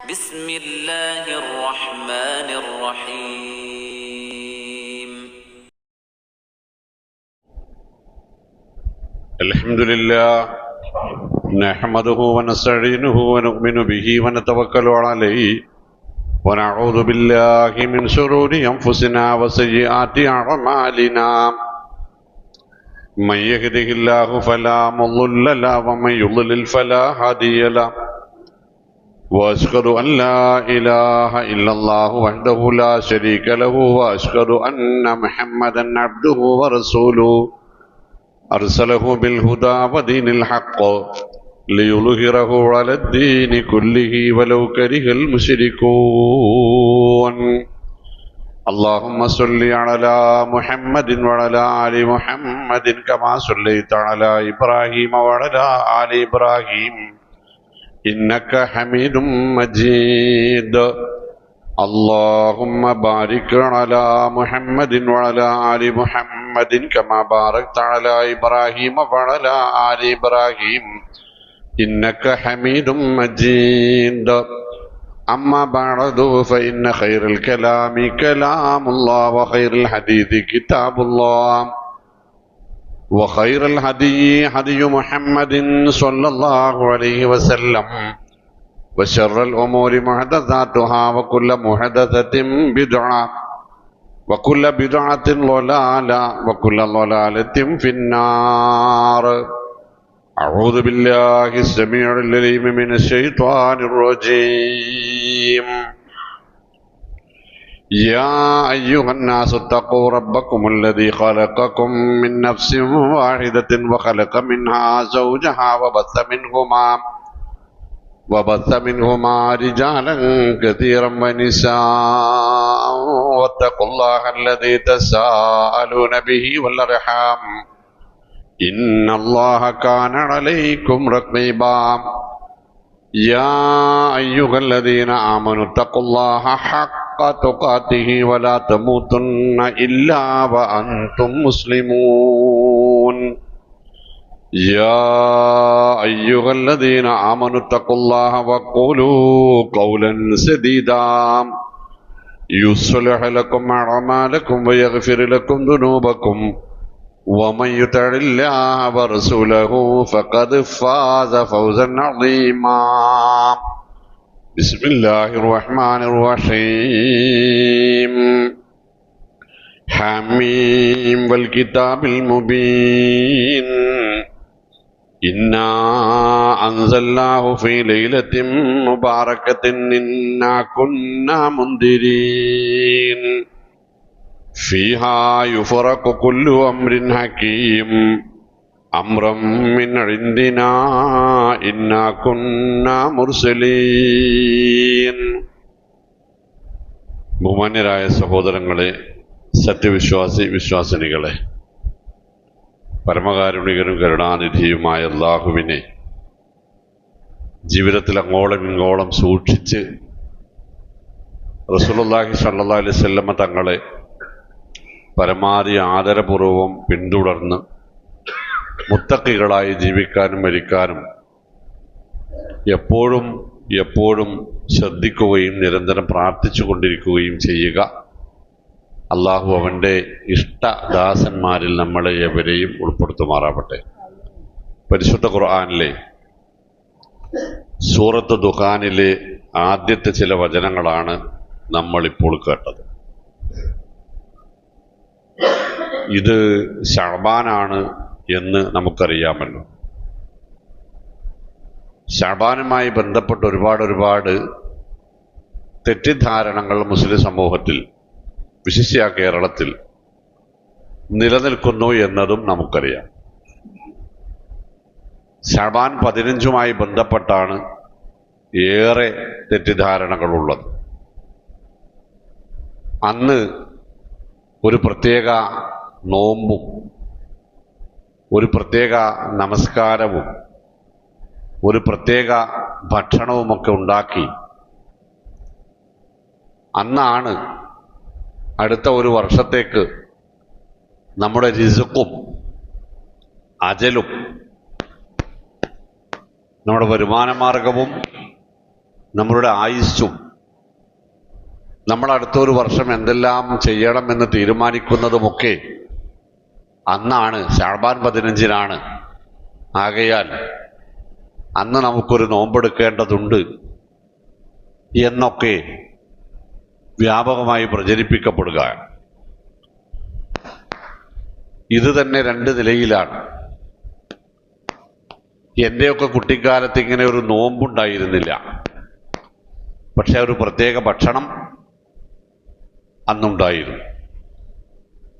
بسم الله الرحمن الرحيم الحمد لله نحمده ونستعينه ونؤمن به ونتوكل عليه ونعوذ بالله من شرور أنفسنا وسيئات أعمالنا من يهده الله فلا مضل له ومن يضلل فلا هادي له وأشهد أن لا إله إلا الله وحده لا شريك له وأشهد أن محمدا عبده ورسوله أرسله بالهدى ودين الحق ليظهره على الدين كله ولو كره المشركون اللهم صل على محمد وعلى آل محمد كما صليت على إبراهيم وعلى آل إبراهيم إنك حميد مجيد اللهم بارك على محمد وعلى آل محمد كما باركت على إبراهيم وعلى آل إبراهيم إنك حميد مجيد أما بعد فإن خير الكلام كلام الله وخير الحديث كتاب الله وخير الهدي هدي محمد صلى الله عليه وسلم وشر الأمور محدثاتها وكل محدثة بدعة وكل بدعة ضلالة وكل ضلالة في النار أعوذ بالله السميع العليم من الشيطان الرجيم يا أيها الناس اتقوا ربكم الذي خلقكم من نفس واحدة وخلق منها زوجها وبث منهما رجالا كثيرا ونساء واتقوا الله الذي تساءلون به والأرحام إن الله كان عليكم رقيبا يا أيها الذين آمنوا اتقوا الله حق تقاته ولا تموتن إلا وأنتم مسلمون يا أيها الذين آمنوا اتقوا الله وقولوا قولا سديدا يصلح لكم أعمالكم ويغفر لكم ذنوبكم ومن يطع الله ورسوله فقد فاز فوزا عظيما بسم الله الرحمن الرحيم حميم والكتاب المبين إنا أنزلناه في ليلة مباركة إنا كنا منذرين فيها يفرق كل أمر حكيم أمرا من عندنا إنا كنا مرسلين ബഹുമാന്യരായ സഹോദരങ്ങളെ, സത്യവിശ്വാസി വിശ്വാസിനികളെ, പരമകാരുണികനും കരുണാനിധിയുമായ അല്ലാഹുവിനെ ജീവിതത്തിൽ അങ്ങോളം ഇങ്ങോളം സൂക്ഷിച്ച് റസൂലുള്ളാഹി സ്വല്ലല്ലാഹു അലൈഹി വസല്ലമ തങ്ങളെ പരമാവധി ആദരപൂർവം പിന്തുടർന്ന് മുത്തഖികളായി ജീവിക്കാനും മരിക്കാനും എപ്പോഴും ശ്രദ്ധിക്കുകയും നിരന്തരം പ്രാർത്ഥിച്ചു കൊണ്ടിരിക്കുകയും ചെയ്യുക. അള്ളാഹു അവൻ്റെ ഇഷ്ടദാസന്മാരിൽ നമ്മളെ എവരെയും ഉൾപ്പെടുത്തുമാറാവട്ടെ. പരിശുദ്ധ ഖുർആനിലെ സൂറത്ത് ദുഖാനിലെ ആദ്യത്തെ ചില വചനങ്ങളാണ് നമ്മളിപ്പോൾ കേട്ടത്. ഇത് ശഅബാനാണ് എന്ന് നമുക്കറിയാമല്ലോ. ശഅബാനുമായി ബന്ധപ്പെട്ട് ഒരുപാട് തെറ്റിദ്ധാരണകൾ മുസ്ലിം സമൂഹത്തിൽ, വിശിഷ്യ കേരളത്തിൽ നിലനിൽക്കുന്നു എന്നതും നമുക്കറിയാം. ശഅബാൻ 15 ബന്ധപ്പെട്ടാണ് ഏറെ തെറ്റിദ്ധാരണകളുള്ളത്. അന്ന് ഒരു പ്രത്യേക നോമ്പും ഒരു പ്രത്യേക നമസ്കാരവും ഒരു പ്രത്യേക ഭക്ഷണവുമൊക്കെ ഉണ്ടാക്കി അന്നാണ് അടുത്ത ഒരു വർഷത്തേക്ക് നമ്മുടെ റിസ്ഖും അജലും നമ്മുടെ വരുമാന മാർഗവും നമ്മളുടെ ആയുസ്സും നമ്മൾ അടുത്തൊരു വർഷം എന്തെല്ലാം ചെയ്യണമെന്ന് തീരുമാനിക്കുന്നതുമൊക്കെ അന്നാണ്, ശഅബാൻ 15-നാണ്. ആകയാൽ അന്ന് നമുക്കൊരു നോമ്പെടുക്കേണ്ടതുണ്ട് എന്നൊക്കെ വ്യാപകമായി പ്രചരിപ്പിക്കപ്പെടുക. ഇത് തന്നെ രണ്ട് നിലയിലാണ്. എൻ്റെയൊക്കെ കുട്ടിക്കാലത്ത് ഇങ്ങനെ ഒരു നോമ്പുണ്ടായിരുന്നില്ല. പക്ഷെ ഒരു പ്രത്യേക ഭക്ഷണം അന്നുണ്ടായിരുന്നു.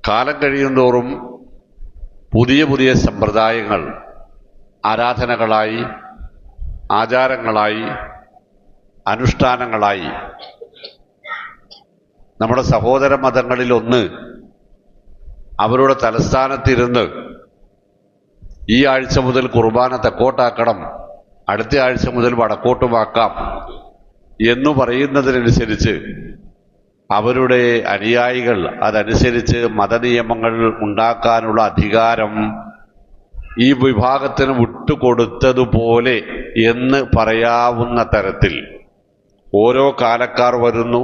കാലം കഴിയുന്തോറും പുതിയ പുതിയ സമ്പ്രദായങ്ങൾ ആരാധനകളായി, ആചാരങ്ങളായി, അനുഷ്ഠാനങ്ങളായി. നമ്മുടെ സഹോദര മതങ്ങളിലൊന്ന് അവരുടെ തലസ്ഥാനത്തിരുന്ന് ഈ ആഴ്ച മുതൽ കുർബാന തെക്കോട്ടാക്കണം, അടുത്ത ആഴ്ച മുതൽ വടക്കോട്ടുമാക്കാം എന്നു പറയുന്നതിനനുസരിച്ച് അവരുടെ അനുയായികൾ അതനുസരിച്ച് മതനിയമങ്ങൾ ഉണ്ടാക്കാനുള്ള അധികാരം ഈ വിഭാഗത്തിന് വിട്ടുകൊടുത്തതുപോലെ എന്ന് പറയാവുന്ന തരത്തിൽ ഓരോ കാലക്കാർ വരുന്നു,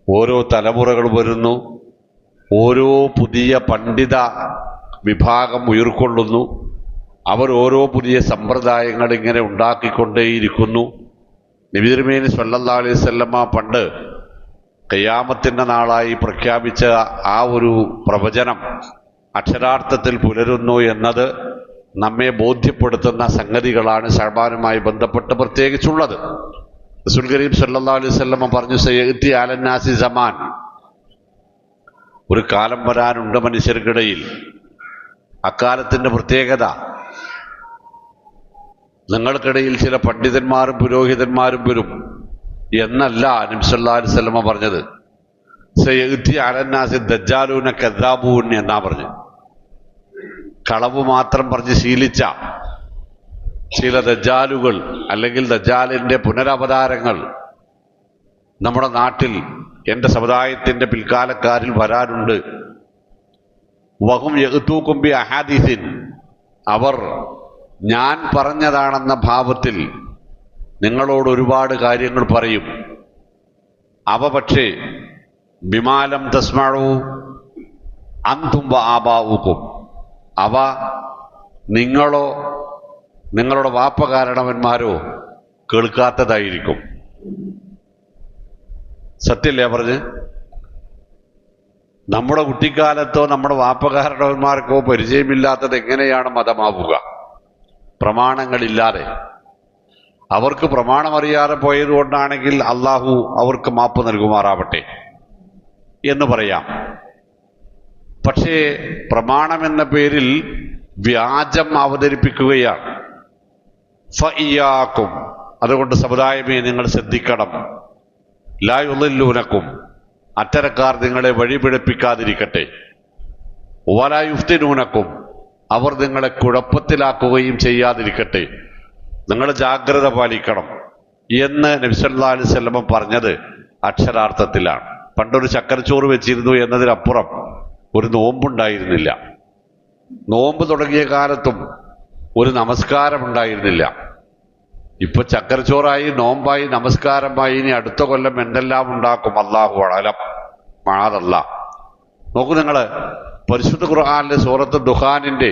ഓരോ തലമുറകൾ വരുന്നു, ഓരോ പുതിയ പണ്ഡിത വിഭാഗം ഉയർക്കൊള്ളുന്നു. അവർ ഓരോ പുതിയ സമ്പ്രദായങ്ങൾ ഇങ്ങനെ ഉണ്ടാക്കിക്കൊണ്ടേയിരിക്കുന്നു. നബി തിരുമേനി സ്വല്ലല്ലാഹു അലൈഹി വസല്ലമ പണ്ട് ഖിയാമത്തിന്റെ നാളായി പ്രഖ്യാപിച്ച ആ ഒരു പ്രവചനം അക്ഷരാർത്ഥത്തിൽ പുലരുന്നു എന്നത് നമ്മെ ബോധ്യപ്പെടുത്തുന്ന സംഗതികളാണ് ശഅബാനുമായി ബന്ധപ്പെട്ട് പ്രത്യേകിച്ചുള്ളത്. റസൂൽ കരീം സ്വല്ലല്ലാഹു അലൈഹി വസല്ലമ പറഞ്ഞു, സയഅതി അലന്നാസി സമാൻ, ഒരു കാലം വരാനുണ്ട് മനുഷ്യർക്കിടയിൽ. അക്കാലത്തിന്റെ പ്രത്യേകത, നിങ്ങൾക്കിടയിൽ ചില പണ്ഡിതന്മാരും പുരോഹിതന്മാരും വരും എന്നല്ല നബി സല്ലല്ലാഹു അലൈഹി വസല്ലമ പറഞ്ഞത്. സയഅതി അലന്നാസി ദജ്ജാലൂന കദ്ദാബൂൻ എന്നാ പറഞ്ഞു. കളവ് മാത്രം പറഞ്ഞ് ശീലിച്ച ചില ദജ്ജാലുകൾ അല്ലെങ്കിൽ ദജ്ജാലിന്റെ പുനരവതാരങ്ങൾ നമ്മുടെ നാട്ടിൽ, എൻ്റെ സമുദായത്തിന്റെ പിൽക്കാലക്കാരിൽ വരാനുണ്ട്. വഹും യഅ്തൂകും ബി അഹാദീസിൻ, അവർ ഞാൻ പറഞ്ഞതാണെന്ന ഭാവത്തിൽ നിങ്ങളോട് ഒരുപാട് കാര്യങ്ങൾ പറയും. അവ പക്ഷേ ബിമാലം തസ്മഉ അൻതും വ ആബാഉകും, അവ നിങ്ങളോ നിങ്ങളുടെ വാപ്പകാരണവന്മാരോ കേൾക്കാത്തതായിരിക്കും. സത്യല്ലേ പറഞ്ഞ്? നമ്മുടെ കുട്ടിക്കാലത്തോ നമ്മുടെ വാപ്പകാരണവന്മാർക്കോ പരിചയമില്ലാത്തത് എങ്ങനെയാണ് മതമാവുക? പ്രമാണങ്ങളില്ലാതെ. അവർക്ക് പ്രമാണമറിയാതെ പോയതുകൊണ്ടാണെങ്കിൽ അള്ളാഹു അവർക്ക് മാപ്പ് നൽകുമാറാവട്ടെ എന്ന് പറയാം. പക്ഷേ പ്രമാണമെന്ന പേരിൽ വ്യാജം അവതരിപ്പിക്കുകയാണ്. ഫഇയ്യാക്കും, അതുകൊണ്ട് സമുദായമേ നിങ്ങൾ ശ്രദ്ധിക്കണം. ലാ യുളില്ലൂനക്കും, അത്തരക്കാർ നിങ്ങളെ വഴിപിഴപ്പിക്കാതിരിക്കട്ടെ. വലാ യുഫ്തിനൂനക്കും, അവർ നിങ്ങളെ കുഴപ്പത്തിലാക്കുകയും ചെയ്യാതിരിക്കട്ടെ. നിങ്ങൾ ജാഗ്രത പാലിക്കണം എന്ന് നബി സല്ലല്ലാഹു അലൈഹി വസല്ലം പറഞ്ഞത് അക്ഷരാർത്ഥത്തിലാണ്. പണ്ടൊരു ചക്കരച്ചോറ് വെച്ചിരുന്നു എന്നതിനപ്പുറം ഒരു നോമ്പുണ്ടായിരുന്നില്ല. നോമ്പ് തുടങ്ങിയ കാലത്തും ഒരു നമസ്കാരം ഉണ്ടായിരുന്നില്ല. ഇപ്പൊ ചക്കരച്ചോറായി, നോമ്പായി, നമസ്കാരമായി. ഇനി അടുത്ത കൊല്ലം എന്തെല്ലാം ഉണ്ടാക്കും? അല്ലാഹു അഅലം, മഅദല്ലാ. നോക്കൂ നിങ്ങള്, പരിശുദ്ധ ഖുർആനിലെ സൂറത്ത് ദുഖാനിന്റെ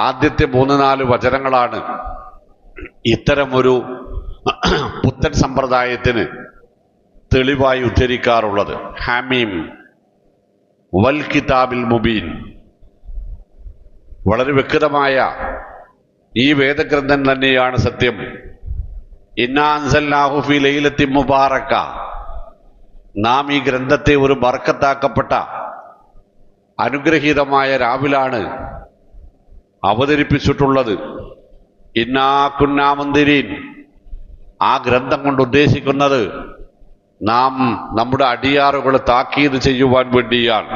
ആദ്യത്തെ 3-4 വചനങ്ങളാണ് ഇത്തരമൊരു പുത്തൻ സമ്പ്രദായത്തിന് തെളിവായി ഉദ്ധരിക്കാറുള്ളത്. ഹമീം വൽ കിതാബിൽ മുബീൻ, വളരെ വ്യക്തമായ ഈ വേദഗ്രന്ഥം തന്നെയാണ് സത്യം. ഇന്നാ അൻസൽനാഹു ഫീ ലൈലത്തിൻ മുബാറക, നാം ഈ ഗ്രന്ഥത്തെ ഒരു ബർക്കത്താക്കപ്പെട്ട അനുഗ്രഹീതമായ രാവിലാണ് അവതരിപ്പിച്ചിട്ടുള്ളത്. ഇന്നാ കുന്നാ മുൻദിരീൻ, ആ ഗ്രന്ഥം കൊണ്ട് ഉദ്ദേശിക്കുന്നത് നാം നമ്മുടെ അടിയാറുകൾ താക്കീത് ചെയ്യുവാൻ വേണ്ടിയാണ്.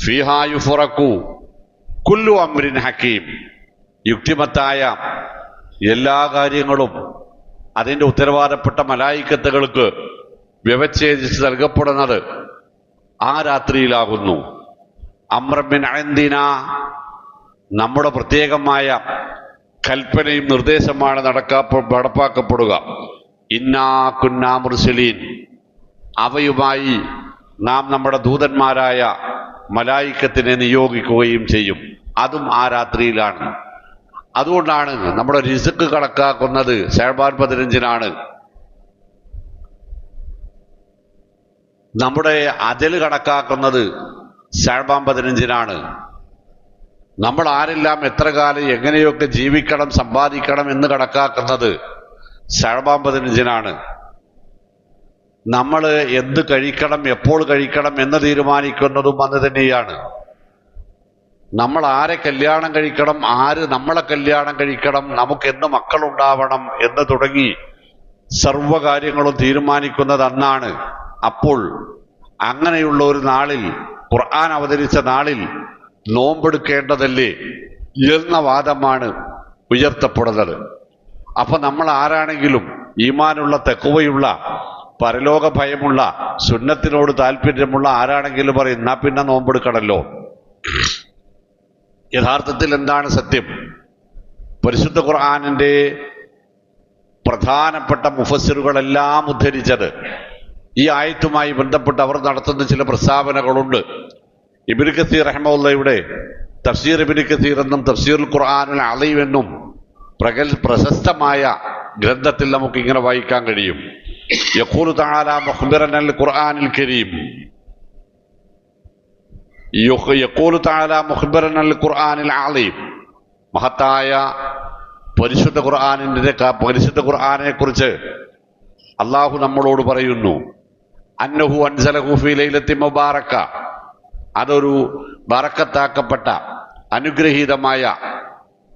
ഫീഹാ യുഫറഖു കുല്ലു അംരിൻ ഹക്കീം, യുക്തിമത്തായ എല്ലാ കാര്യങ്ങളും അതിൻ്റെ ഉത്തരവാദപ്പെട്ട മലായിക്കത്തുകൾക്ക് വ്യവച്ഛേദിച്ച് നൽകപ്പെടുന്നത് ആ രാത്രിയിലാകുന്നു. അംറൻ അൻദിന, നമ്മുടെ പ്രത്യേകമായ കൽപ്പനയും നിർദ്ദേശമാണ് നടപ്പാക്കപ്പെടുക. ഇന്നാ കുന്നാ മുർസലീൻ, അവയുമായി നാം നമ്മുടെ ദൂതന്മാരായ മലായിക്കത്തിനെ നിയോഗിക്കുകയും ചെയ്യും. അതും ആ രാത്രിയിലാണ്. അതുകൊണ്ടാണ് നമ്മുടെ റിസ്ക് കണക്കാക്കുന്നത് ശഅബാൻ 15-നാണ്. നമ്മുടെ അജല് കണക്കാക്കുന്നത് ശഅബാൻ 15-നാണ്. നമ്മൾ ആരെല്ലാം എത്ര കാലം എങ്ങനെയൊക്കെ ജീവിക്കണം, സമ്പാദിക്കണം എന്ന് കണക്കാക്കുന്നത് ശഅബാൻ 15-നാണ്. നമ്മൾ എന്ത് കഴിക്കണം, എപ്പോൾ കഴിക്കണം എന്ന് തീരുമാനിക്കുന്നതും അന്ന് തന്നെയാണ്. നമ്മൾ ആരെ കല്യാണം കഴിക്കണം, ആര് നമ്മളെ കല്യാണം കഴിക്കണം, നമുക്ക് എന്ന് മക്കളുണ്ടാവണം എന്ന് തുടങ്ങി സർവകാര്യങ്ങളും തീരുമാനിക്കുന്നത് അന്നാണ്. അപ്പോൾ അങ്ങനെയുള്ള ഒരു നാളിൽ, ഖുർആൻ അവതരിച്ച നാളിൽ നോമ്പെടുക്കേണ്ടതല്ലേ എന്ന വാദമാണ് ഉയർത്തപ്പെടുന്നത്. അപ്പൊ നമ്മൾ ആരാണെങ്കിലും ഈമാനുള്ള തെക്കുവയുള്ള പരലോക ഭയമുള്ള സുന്നത്തിനോട് താല്പര്യമുള്ള ആരാണെങ്കിലും പറയും എന്നാ പിന്നെ നോമ്പെടുക്കണല്ലോ. യഥാർത്ഥത്തിൽ എന്താണ് സത്യം? പരിശുദ്ധ ഖുർആനിന്റെ പ്രധാനപ്പെട്ട മുഫസ്സിറുകളെല്ലാം ഉദ്ധരിച്ചത് ഈ ആയത്തുമായി ബന്ധപ്പെട്ട് അവർ നടത്തുന്ന ചില പ്രസ്താവനകളുണ്ട്. ഇബ്നു കസീർ റഹിമഹുള്ളയുടെ തഫ്സീർ ഇബ്നു കസീർ എന്നും തഫ്സീറുൽ ഖുർആനുൽ അളീം എന്നും പ്രശസ്തമായ ഗ്രന്ഥത്തിൽ നമുക്ക് ഇങ്ങനെ വായിക്കാൻ കഴിയും. യഖൂലു തആല മുഖ്ബിറൻ അൽ ഖുർആനിൽ കരീം, യഖൂലു തആല മുഖ്ബിറൻ അൽ ഖുർആനിൽ അളീം, മഹത്തായ പരിശുദ്ധ ഖുർആനെ കുറിച്ച് അള്ളാഹു നമ്മളോട് പറയുന്നു. അന്നഹു അൻസലഹു ഫീ ലൈലത്തി മുബാറക, അതൊരു ബറക്കത്താക്കപ്പെട്ട അനുഗ്രഹീതമായ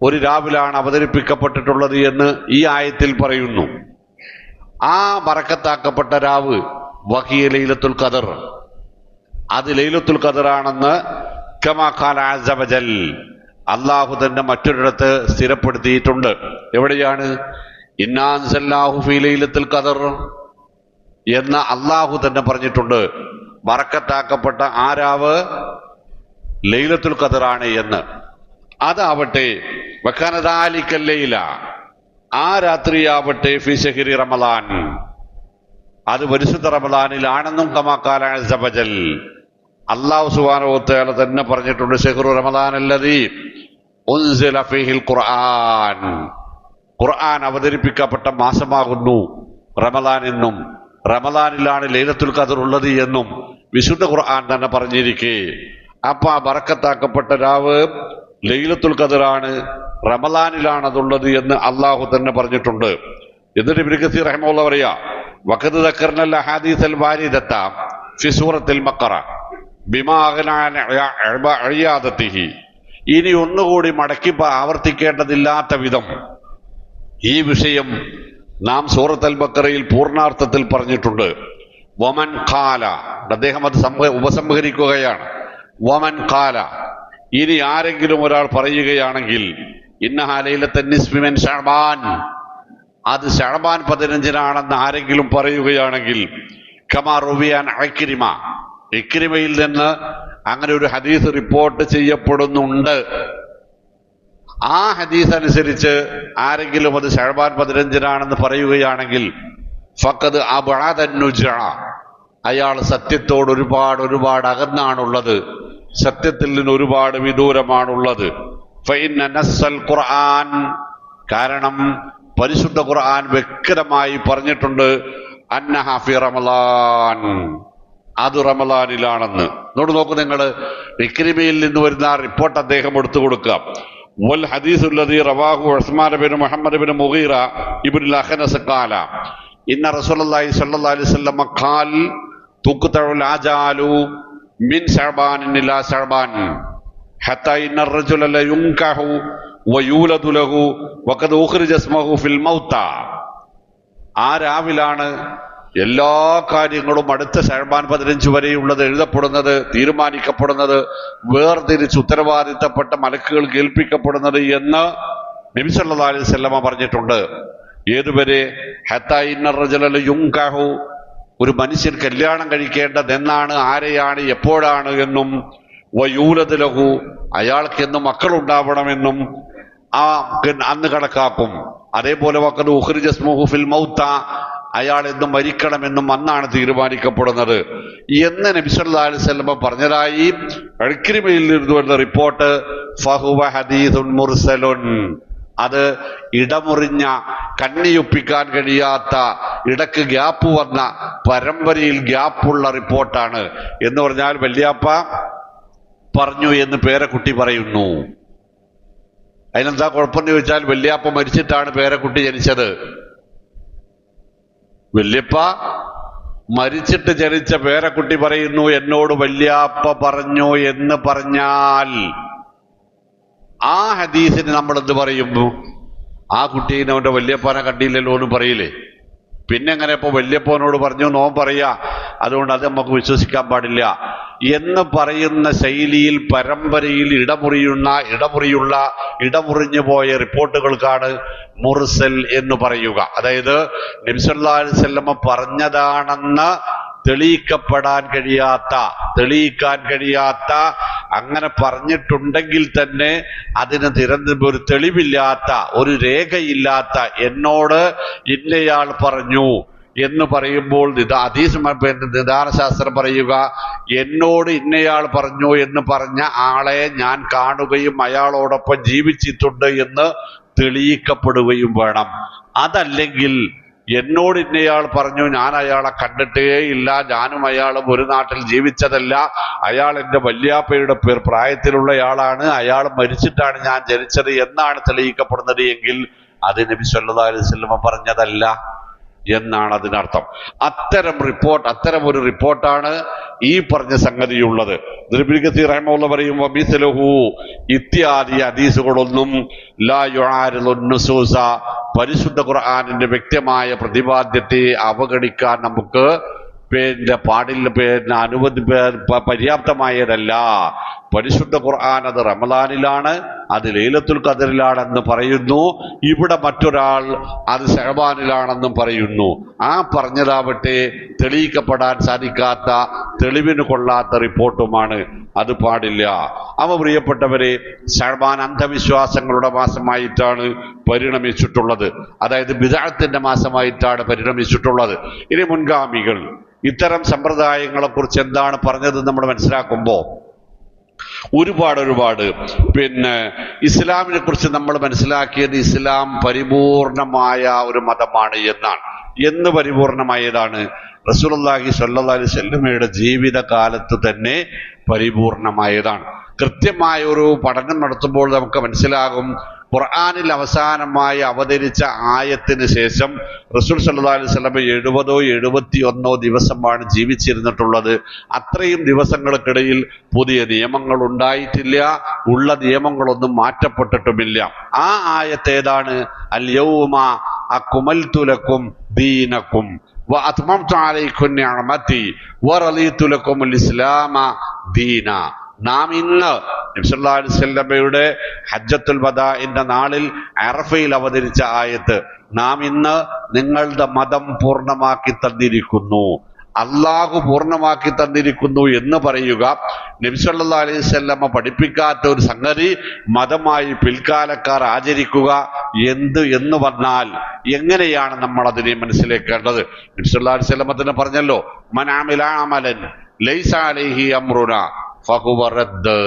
ഒരു രാവിലാണ് അവതരിപ്പിക്കപ്പെട്ടിട്ടുള്ളത് എന്ന് ഈ ആയത്തിൽ പറയുന്നു. ആ ബറക്കത്താക്കപ്പെട്ട രാവ് വഹിയ ലൈലത്തുൽ ഖദർ, അത് ലൈലത്തുൽ ഖദറാണെന്ന് കമാ ഖാല അസ്സ വജൽ, അള്ളാഹു തന്നെ മറ്റൊരിടത്ത് സ്ഥിരപ്പെടുത്തിയിട്ടുണ്ട്. എവിടെയാണ്? ഇന്നാ അൻസൽനാഹു ഫീ ലൈലത്തുൽ ഖദർ എന്ന് അള്ളാഹു തന്നെ പറഞ്ഞിട്ടുണ്ട്. ബറക്കത്താക്കപ്പെട്ട ആ രാവ് ലൈലത്തുൽ ഖദറാണ് എന്ന്. അതാവട്ടെ വകാന ദാലിക ലൈല, ആ രാത്രിയാവട്ടെ ഫീ ശഹ്രി റമളാൻ, അത് പരിശുദ്ധ റമളാനിലാണെന്നും കമാ ഖാല അസ്സ വജൽ, അല്ലാഹു സുബ്ഹാനഹു വ തആല തന്നെ പറഞ്ഞിട്ടുണ്ട്. ശഹ്റു റമളാൻ അല്ലദീ ഉൻസില ഫീഹിൽ ഖുർആൻ, ഖുർആൻ അവതരിപ്പിക്കപ്പെട്ട മാസമാകുന്നു റമളാൻ എന്നും റമളാനിലാണ് ലൈലത്തുൽ ഖദർ ഉള്ളത് എന്നും വിശുദ്ധ ഖുർആൻ തന്നെ പറഞ്ഞിരിക്കെ, അപ്പൊ ആ ബറക്കത്താക്കപ്പെട്ട രാവ് ലൈലത്തുൽ ഖദറാണ്, റമളാനിലാണ് അതുള്ളത് എന്ന് അള്ളാഹു തന്നെ പറഞ്ഞിട്ടുണ്ട്. എന്നിട്ട് ഇബ്നു കസീർ റഹിമഹുല്ലാഹ് പറയാ, വഖദ് ദക്കർനൽ അഹാദീസൽ വാരിദത ഫി സൂറത്തുൽ ബഖറ ബിമാ അഗ്നാ അൻ ഇയാദതിഹി, ഇനി ഒന്നുകൂടി മടക്കി ആവർത്തിക്കേണ്ടതില്ലാത്ത വിധം ഈ വിഷയം നാം സൂറത്തുൽ ബഖറയിൽ പൂർണ്ണാർത്ഥത്തിൽ പറഞ്ഞിട്ടുണ്ട്. വമൻ ഖാല, അദ്ദേഹം അത് ഉപസംഹരിക്കുകയാണ്. വമൻ ഖാല, ഇനി ആരെങ്കിലും ഒരാൾ പറയുകയാണെങ്കിൽ ഇന്നഹാ ലൈലത്തുൻ നിസ്ഫി മിൻ ശഅബാൻ, അത് ശഅബാൻ 15-നാണെന്ന് ആരെങ്കിലും പറയുകയാണെങ്കിൽ, കമാ റുവിയാൻ ഇക്രിമ, ഇക്രിമയിൽ നിന്ന് അങ്ങനെ ഒരു ഹദീസ് റിപ്പോർട്ട് ചെയ്യപ്പെടുന്നുണ്ട്. ആ ഹദീസ് അനുസരിച്ച് ആരെങ്കിലും അത് ശഅബാൻ 15-നാണെന്ന് പറയുകയാണെങ്കിൽ ഫഖദ് അബ്അദ അൻ-നുജ്അ, അയാൾ സത്യത്തോട് ഒരുപാട് അകന്നാണുള്ളത്, സത്യത്തിൽ നിന്ന് ഒരുപാട് വിദൂരമാണുള്ളത്. ഫഇന്ന നസ്സൽ ഖുർആൻ, കാരണം പരിശുദ്ധ ഖുർആൻ വ്യക്തമായി പറഞ്ഞിട്ടുണ്ട് അന്നഹ ഫി റമളാൻ, അത് റമളാനിലാണെന്ന്. നോക്കൂ നിങ്ങൾ, ഇക്രിമയിൽ നിന്ന് വരുന്ന ആ റിപ്പോർട്ട് അദ്ദേഹം എടുത്തു കൊടുക്കുക. വൽ ഹദീസുല്ലദീ റവാഹു ഉസ്മാൻ ബിൻ മുഹമ്മദ് ബിൻ മുഗീറ ഇബ്നുൽ അഖ്നസ് ഖാല ഇന്ന റസൂലുള്ളാഹി സ്വല്ലല്ലാഹു അലൈഹി വസല്ലം ഖാൽ തുഖ്തഉൽ ആജാലു മിൻ ശഅബാൻ ഇലാ ശഅബാൻ ഹത്താ ഇന്ന الرجل لا ينكح ويولد له وقد أخرج اسمه في الموتى. ആ രാവിലാണ് എല്ലാ കാര്യങ്ങളും അടുത്ത ശഅബാൻ 15 വരെയുള്ളത് എഴുതപ്പെടുന്നത്, തീരുമാനിക്കപ്പെടുന്നത്, വേർതിരിച്ച് ഉത്തരവാദിത്തപ്പെട്ട മലക്കുകൾ കേൾപ്പിക്കപ്പെടുന്നത് എന്ന് നബി സല്ലല്ലാഹു അലൈഹി വസല്ലം പറഞ്ഞിട്ടുണ്ട്. ഏതുവരെ? ഹത്താ ഇന്ന الرجل لا ينكح, ഒരു മനുഷ്യൻ കല്യാണം കഴിക്കേണ്ടതെന്നാണ്, ആരെയാണ്, എപ്പോഴാണ് എന്നും, വയൂലദ് ലഹു, അയാൾക്ക് എന്ന് മക്കളുണ്ടാവണമെന്നും അന്ന് കണക്കാക്കും. അതേപോലെ വഖദ് ഉഖ്രിജ ഇസ്മുഹു ഫിൽ മൗത, അയാൾ എന്നും മരിക്കണമെന്നും അന്നാണ് തീരുമാനിക്കപ്പെടുന്നത് എന്ന് നബി സല്ലല്ലാഹു അലൈഹി വസല്ലം പറഞ്ഞതായി ഇക്രിമയിൽ നിന്ന് വരുന്ന റിപ്പോർട്ട്. ഫഹുവ ഹദീസുൻ മുർസലുൻ, അത് ഇടമുറിഞ്ഞ, കണ്ണിയൊപ്പിക്കാൻ കഴിയാത്ത, ഇടക്ക് ഗ്യാപ്പ് വന്ന, പരമ്പരയിൽ ഗ്യാപ്പുള്ള റിപ്പോർട്ടാണ്. എന്ന് പറഞ്ഞാൽ വല്യാപ്പ പറഞ്ഞു എന്ന് പേരക്കുട്ടി പറയുന്നു. അതിനെന്താ കുഴപ്പമെന്ന് ചോദിച്ചാൽ വല്യാപ്പ മരിച്ചിട്ടാണ് പേരക്കുട്ടി ജനിച്ചത്. വല്യപ്പ മരിച്ചിട്ട് ജനിച്ച പേരക്കുട്ടി പറയുന്നു എന്നോട് വല്യാപ്പ പറഞ്ഞു എന്ന് പറഞ്ഞാൽ ആ ഹദീസിന് നമ്മൾ എന്ത് പറയുന്നു? ആ കുട്ടീനെ അവന്റെ വല്യപ്പനെ കണ്ടില്ലല്ലോ എന്ന് പറയില്ലേ? പിന്നെ എങ്ങനെ ഇപ്പൊ വല്യപ്പനോട് പറഞ്ഞു നോൻ പറയാ, അതുകൊണ്ട് അത് നമുക്ക് വിശ്വസിക്കാൻ പാടില്ല എന്ന് പറയുന്ന ശൈലിയിൽ പരമ്പരയിൽ ഇടമുറിഞ്ഞു പോയ റിപ്പോർട്ടുകൾക്കാണ് മുർസൽ എന്ന് പറയുക. അതായത് നബി സല്ലല്ലാഹു അലൈഹി വസല്ലം പറഞ്ഞതാണെന്ന് തെളിയിക്കാൻ കഴിയാത്ത, അങ്ങനെ പറഞ്ഞിട്ടുണ്ടെങ്കിൽ തന്നെ അതിന് ഒരു തെളിവില്ലാത്ത, ഒരു രേഖയില്ലാത്ത, എന്നോട് ഇന്നയാൾ പറഞ്ഞു എന്ന് പറയുമ്പോൾ ഹദീസ് നിദാനശാസ്ത്രം പറയുക, എന്നോട് ഇന്നയാൾ പറഞ്ഞു എന്ന് പറഞ്ഞ ആളെ ഞാൻ കാണുകയും അയാളോടൊപ്പം ജീവിച്ചിട്ടുണ്ട് എന്ന് തെളിയിക്കപ്പെടുകയും വേണം. അതല്ലെങ്കിൽ എന്നോട് ഇന്നയാൾ പറഞ്ഞു, ഞാൻ അയാളെ കണ്ടിട്ടേ ഇല്ല, ഞാനും അയാളും ഒരു നാട്ടിൽ ജീവിച്ചതല്ല, അയാൾ എൻ്റെ വല്യാപ്പയുടെ പ്രായത്തിലുള്ളയാളാണ്, അയാൾ മരിച്ചിട്ടാണ് ഞാൻ ജനിച്ചത് എന്നാണ് തെളിയിക്കപ്പെടുന്നത് എങ്കിൽ അത് നബി സല്ലല്ലാഹു അലൈഹി വസല്ലം പറഞ്ഞതല്ല എന്നാണ് അതിനർത്ഥം. അത്തരം ഒരു റിപ്പോർട്ടാണ് ഈ പറഞ്ഞ സംഗതിയുള്ളത്. ഇബ്നു കസീർ റഹിമഹുല്ലാഹ് പറയും, വമിസ്ലഹു, ഇത്യാദി ഹദീസുകളൊന്നും ലാ യുആരിദു നുസൂസ, പരിശുദ്ധ ഖുർആനിന്റെ വ്യക്തമായ പ്രതിപാദ്യത്തെ അവഗണിക്കാൻ നമുക്ക് പാടില്ല, പര്യാപ്തമായതല്ല. പരിശുദ്ധ ഖുർആൻ അത് റമദാനിലാണ്, അത് ലൈലത്തുൽ ഖദറിലാണെന്ന് പറയുന്നു. ഇവിടെ മറ്റൊരാൾ അത് ശഅബാനിലാണെന്നും പറയുന്നു. ആ പറഞ്ഞതാവട്ടെ തെളിയിക്കപ്പെടാൻ സാധിക്കാത്ത, തെളിവിന് കൊള്ളാത്ത റിപ്പോർട്ടുമാണ്. അത് പാടില്ല. പ്രിയപ്പെട്ടവരെ, ശഅബാൻ അന്ധവിശ്വാസങ്ങളുടെ മാസമായിട്ടാണ് പരിണമിച്ചിട്ടുള്ളത്. അതായത് ബിദ്അത്തിന്റെ മാസമായിട്ടാണ് പരിണമിച്ചിട്ടുള്ളത്. ഇനി മുൻഗാമികൾ ഇത്തരം സമ്പ്രദായങ്ങളെ കുറിച്ച് എന്താണ് പറഞ്ഞത് നമ്മൾ മനസ്സിലാക്കുമ്പോൾ ഒരുപാട് ഇസ്ലാമിനെ കുറിച്ച് നമ്മൾ മനസ്സിലാക്കിയത് ഇസ്ലാം പരിപൂർണമായ ഒരു മതമാണ് എന്നാണ്. എന്ന് പരിപൂർണമായതാണ്? റസൂലുള്ളാഹി സ്വല്ലല്ലാഹു അലൈഹി വസല്ലമയുടെ ജീവിതകാലത്ത് തന്നെ പരിപൂർണമായതാണ്. കൃത്യമായ ഒരു പഠനം നടത്തുമ്പോൾ നമുക്ക് മനസ്സിലാകും, ഖുർആനിൽ അവസാനമായി അവതരിച്ച ആയത്തിന് ശേഷം റസൂൽ സല്ലല്ലാഹു അലൈഹി വസല്ലം 70-71 ദിവസമാണ് ജീവിച്ചിരുന്നിട്ടുള്ളത്. അത്രയും ദിവസങ്ങൾക്കിടയിൽ പുതിയ നിയമങ്ങൾ ഉണ്ടായിട്ടില്ല, ഉള്ള നിയമങ്ങളൊന്നും മാറ്റപ്പെട്ടിട്ടുമില്ല. ആ ആയത്ത് ഏതാണ്? അൽ യൗമ അക്മൽതു ലക്കും ദീനക്കും വഅത്മംതു അലൈക്കും നിഅമതി വറളീതു ലക്കുമുൽ ഇസ്ലാമ ദീന. നാം ഇന്ന് നബി സല്ലല്ലാഹു അലൈഹി വസല്ലമയുടെ ഹജ്ജത്തുൽ വദാഇന്റെ നാളിൽ അറഫയിൽ അവതരിച്ച ആയത്ത്, നാം ഇന്ന് നിങ്ങളുടെ മതം പൂർണ്ണമാക്കി തന്നിരിക്കുന്നു, അള്ളാഹു പൂർണ്ണമാക്കി തന്നിരിക്കുന്നു എന്ന് പറയുക നബി സല്ലല്ലാഹു അലൈഹി വസല്ലമ പഠിപ്പിക്കാത്ത ഒരു സംഗതി മതമായി പിൽക്കാലക്കാർ ആചരിക്കുക എന്ന് വന്നാൽ എങ്ങനെയാണ് നമ്മൾ അതിനെ മനസ്സിലാക്കേണ്ടത്? നബി സല്ലല്ലാഹു അലൈഹി വസല്ലമ തന്നെ പറഞ്ഞല്ലോ, മൻ അമില അമലൻ ലൈസ അലൈഹി അംറുനാ ഫഹുവ റദ്ദ്.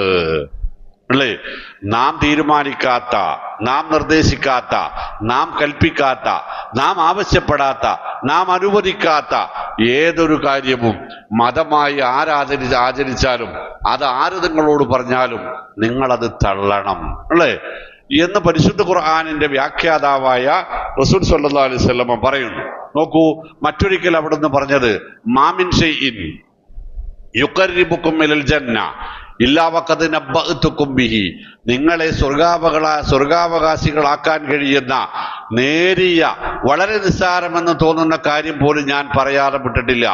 അല്ലേ? നാം തീരുമാനിക്കാത്ത, നാം നിർദ്ദേശിക്കാത്ത, നാം കൽപ്പിക്കാത്ത, നാം ആവശ്യപ്പെടാത്ത, നാം അനുവദിക്കാത്ത ഏതൊരു കാര്യവും മതമായി ആചരിച്ചാലും അത് ആര് നിങ്ങളോട് പറഞ്ഞാലും നിങ്ങളത് തള്ളണം. അല്ലേ? എന്ന് പരിശുദ്ധ ഖുർആനിന്റെ വ്യാഖ്യാതാവായ റസൂൽ സ്വല്ലല്ലാഹു അലൈഹി വസല്ലം പറയുന്നു. നോക്കൂ, മറ്റൊരിക്കൽ അവിടുന്ന് പറഞ്ഞത്, മാമിൻ ഷൈഇൻ യുഖർരിബുക്കും മിനൽ ജന്ന ഇല്ലാ വഖദ് നബ്ബഅതുക്കും ബിഹി. നിങ്ങളെ സ്വർഗാവകാശികളാക്കാൻ കഴിയുന്ന നേരിയ, വളരെ നിസ്സാരമെന്ന് തോന്നുന്ന കാര്യം പോലും ഞാൻ പറയാതെ വിട്ടിട്ടില്ല,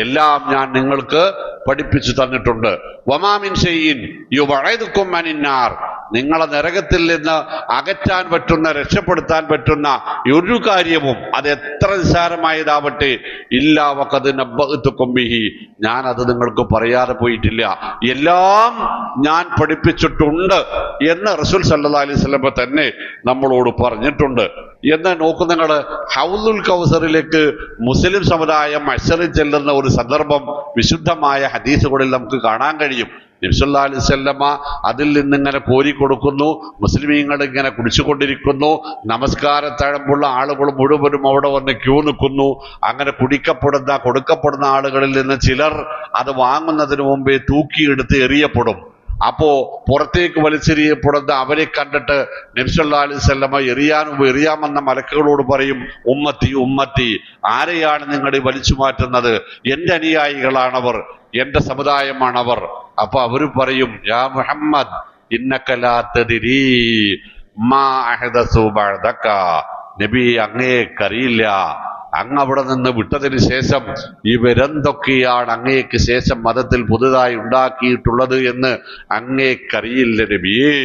എല്ലാം ഞാൻ നിങ്ങൾക്ക് പഠിപ്പിച്ചു തന്നിട്ടുണ്ട്. വമാ മിൻ ഷൈഇൻ യുബഇദുക്കും അനിന്നാർ. നിങ്ങളെ നരകത്തിൽ നിന്ന് അകറ്റാൻ പറ്റുന്ന, രക്ഷപ്പെടുത്താൻ പറ്റുന്ന ഒരു കാര്യവും അത് എത്ര നിസ്സാരമായതാവട്ടെ, ഇല്ലാ വഖദ് നബ്ബഅ്തുകും ബിഹി, ഞാൻ അത് നിങ്ങൾക്ക് പറയാതെ പോയിട്ടില്ല, എല്ലാം ഞാൻ പഠിപ്പിച്ചിട്ടുണ്ട് എന്ന് റസൂൽ സല്ലല്ലാഹു അലൈഹി വസല്ലം തന്നെ നമ്മളോട് പറഞ്ഞിട്ടുണ്ട്. എന്ന് നോക്കൂ നിങ്ങൾ, ഹൗലുൽ കൗസറിലേക്ക് മുസ്ലിം സമുദായം മത്സരം ചെല്ലുന്ന ഒരു സന്ദർഭം വിശുദ്ധമായ ഹദീസുകളിൽ നമുക്ക് കാണാൻ കഴിയും. നബി സല്ലല്ലാഹു അലൈഹി വസല്ലമ അതിൽ നിന്നിങ്ങനെ കോരിക്കൊടുക്കുന്നു, മുസ്ലിമീങ്ങൾ ഇങ്ങനെ കുടിച്ചുകൊണ്ടിരിക്കുന്നു, നമസ്കാരത്തഴമ്പുള്ള ആളുകൾ മുഴുവനും അവിടെ വന്ന് ക്യൂ നിൽക്കുന്നു. അങ്ങനെ കൊടുക്കപ്പെടുന്ന ആളുകളിൽ നിന്ന് ചിലർ അത് വാങ്ങുന്നതിന് മുമ്പേ തൂക്കിയെടുത്ത് എറിയപ്പെടും. അപ്പോ പുറത്തേക്ക് വലിച്ചെറിയപ്പെടുന്ന അവരെ കണ്ടിട്ട് നബി സല്ലല്ലാഹു അലൈഹി വസല്ലമ എറിയാമെന്ന മലക്കുകളോട് പറയും, ഉമ്മത്തി ഉമ്മത്തി, ആരെയാണ് നിങ്ങൾ വലിച്ചു മാറ്റുന്നത്? എന്റെ അനുയായികളാണവർ, എന്റെ സമുദായമാണവർ. അപ്പൊ അവര് പറയും, യാ മുഹമ്മദ് ഇന്നക ലാ തദ്രീ മാ അഹദസു ബഅദക, നബി അങ്ങേക്കറിയില്ല, അങ്ങ് അവിടെ നിന്ന് വിട്ടതിന് ശേഷം ഇവരെന്തൊക്കെയാണ് അങ്ങേക്ക് ശേഷം മതത്തിൽ പുതുതായി ഉണ്ടാക്കിയിട്ടുള്ളത് എന്ന് അങ്ങേക്കറിയില്ല നബിയേ.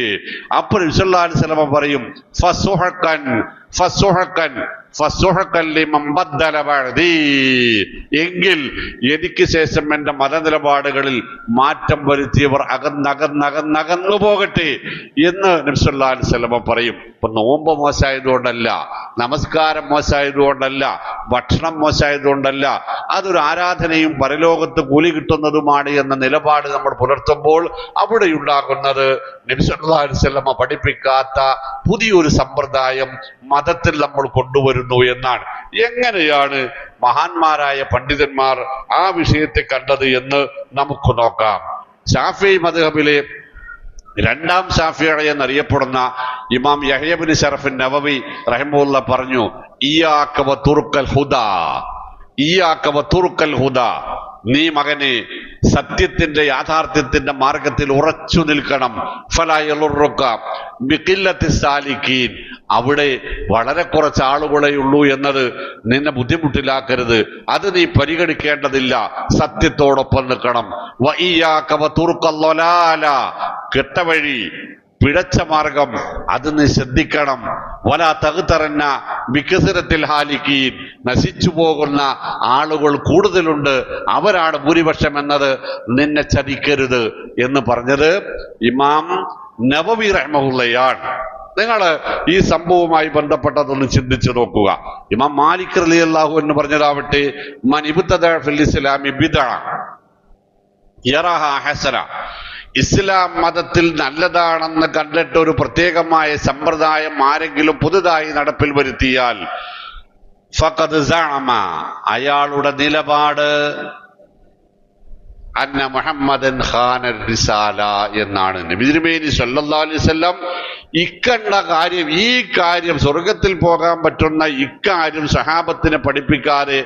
അപ്പോൾ നബി സല്ലല്ലാഹു അലൈഹി വസല്ലം പറയും, ഫസുഹഖൻ ഫസുഹഖൻ ഫസുഹഖൻ ലിമൻ ബദ്ദല ബഅദീ, എങ്കിൽ എനിക്ക് ശേഷം എന്റെ മതനിലപാടുകളിൽ മാറ്റം വരുത്തിയവർ അകന്നകന്നകന്നകന്നു പോകട്ടെ എന്ന് നബി സല്ലല്ലാഹു അലൈഹി വസല്ലം പറയും. ഇപ്പൊ നോമ്പ് മോശമായതുകൊണ്ടല്ല, നമസ്കാരം മോശമായതുകൊണ്ടല്ല, ഭക്ഷണം മോശമായതുകൊണ്ടല്ല, അതൊരു ആരാധനയും പരലോകത്ത് കൂലി കിട്ടുന്നതുമാണ് എന്ന നിലപാട് നമ്മൾ പുലർത്തുമ്പോൾ അവിടെ ഉണ്ടാകുന്നത് നബി സല്ലല്ലാഹു അലൈഹി വസല്ലം പഠിപ്പിക്കാത്ത പുതിയൊരു സമ്പ്രദായം മതത്തിൽ നമ്മൾ കൊണ്ടുവരുന്നു എന്നാണ്. എങ്ങനെയാണ് മഹാന്മാരായ പണ്ഡിതന്മാർ ആ വിഷയത്തെ കണ്ടത് എന്ന് നമുക്ക് നോക്കാം. ശാഫിഈ മദ്ഹബിലെ രണ്ടാം ശാഫിഈ എന്നറിയപ്പെടുന്ന ഇമാം യഹ്യ ഇബ്നു ശറഫ് നവവി റഹിമഹുല്ലാഹ് പറഞ്ഞു, ഇയ്യാക വതുർക്കൽ ഹുദാ, ഇയ്യാക വതുർക്കൽ ഹുദാ, നീ മകനെ സത്യത്തിന്റെ യാഥാർത്ഥ്യത്തിന്റെ മാർഗത്തിൽ ഉറച്ചു നിൽക്കണം. ഫലാ യളുറുക ബിഖില്ലത്തി സാലികീൻ, അവിടെ വളരെ കുറച്ച് ആളുകളെ ഉള്ളൂ എന്നത് നിന്നെ ബുദ്ധിമുട്ടിലാക്കരുത്, അത് നീ പരിഗണിക്കേണ്ടതില്ല, സത്യത്തോടൊപ്പം നിൽക്കണം. വഇയ്യാക വതുർക്കൽ ളലാല, കെട്ടവഴി, പിഴച്ച മാർഗം, അത് നീ ശ്രദ്ധിക്കണം. വലാ തഗ്തറന്ന ബികസറത്തിൽ ഹാലികീൻ, നശിച്ചു പോകുന്ന ആളുകൾ കൂടുതലുണ്ട്, അവരാണ് ഭൂരിപക്ഷം എന്നത് നിന്നെ ചതിക്കരുത് എന്ന് പറഞ്ഞത് ഇമാം നവവി റഹ്മഹുള്ളയാണ്. നിങ്ങൾ ഈ സംഭവവുമായി ബന്ധപ്പെട്ടതൊന്ന് ചിന്തിച്ചു നോക്കുക. ഇമാം മാലിക് റളിയല്ലാഹു അൻഹു പറഞ്ഞതാവട്ടെ, മൻ ഇബ്തദഅ ഫിൽ ഇസ്ലാമി ബിദ്അ യറഹ ഹസന, ഇസ്ലാം മതത്തിൽ നല്ലതാണെന്ന് കണ്ടിട്ട് ഒരു പ്രത്യേകമായ സമ്പ്രദായം ആരെങ്കിലും പുതുതായി നടപ്പിൽ വരുത്തിയാൽ ഫഖദ് സഅമ, അയാളുടെ നിലപാട് അന്ന മുഹമ്മദൻ ഖാന റിസാല എന്നാണ്. നബി തിരുമേനി സല്ലല്ലാഹു അലൈഹി വസല്ലം ഇക്കണ്ട കാര്യം, ഈ കാര്യം സ്വർഗത്തിൽ പോകാൻ പറ്റുന്ന ഇക്കാര്യം സഹാബത്തിനെ പഠിപ്പിക്കാതെ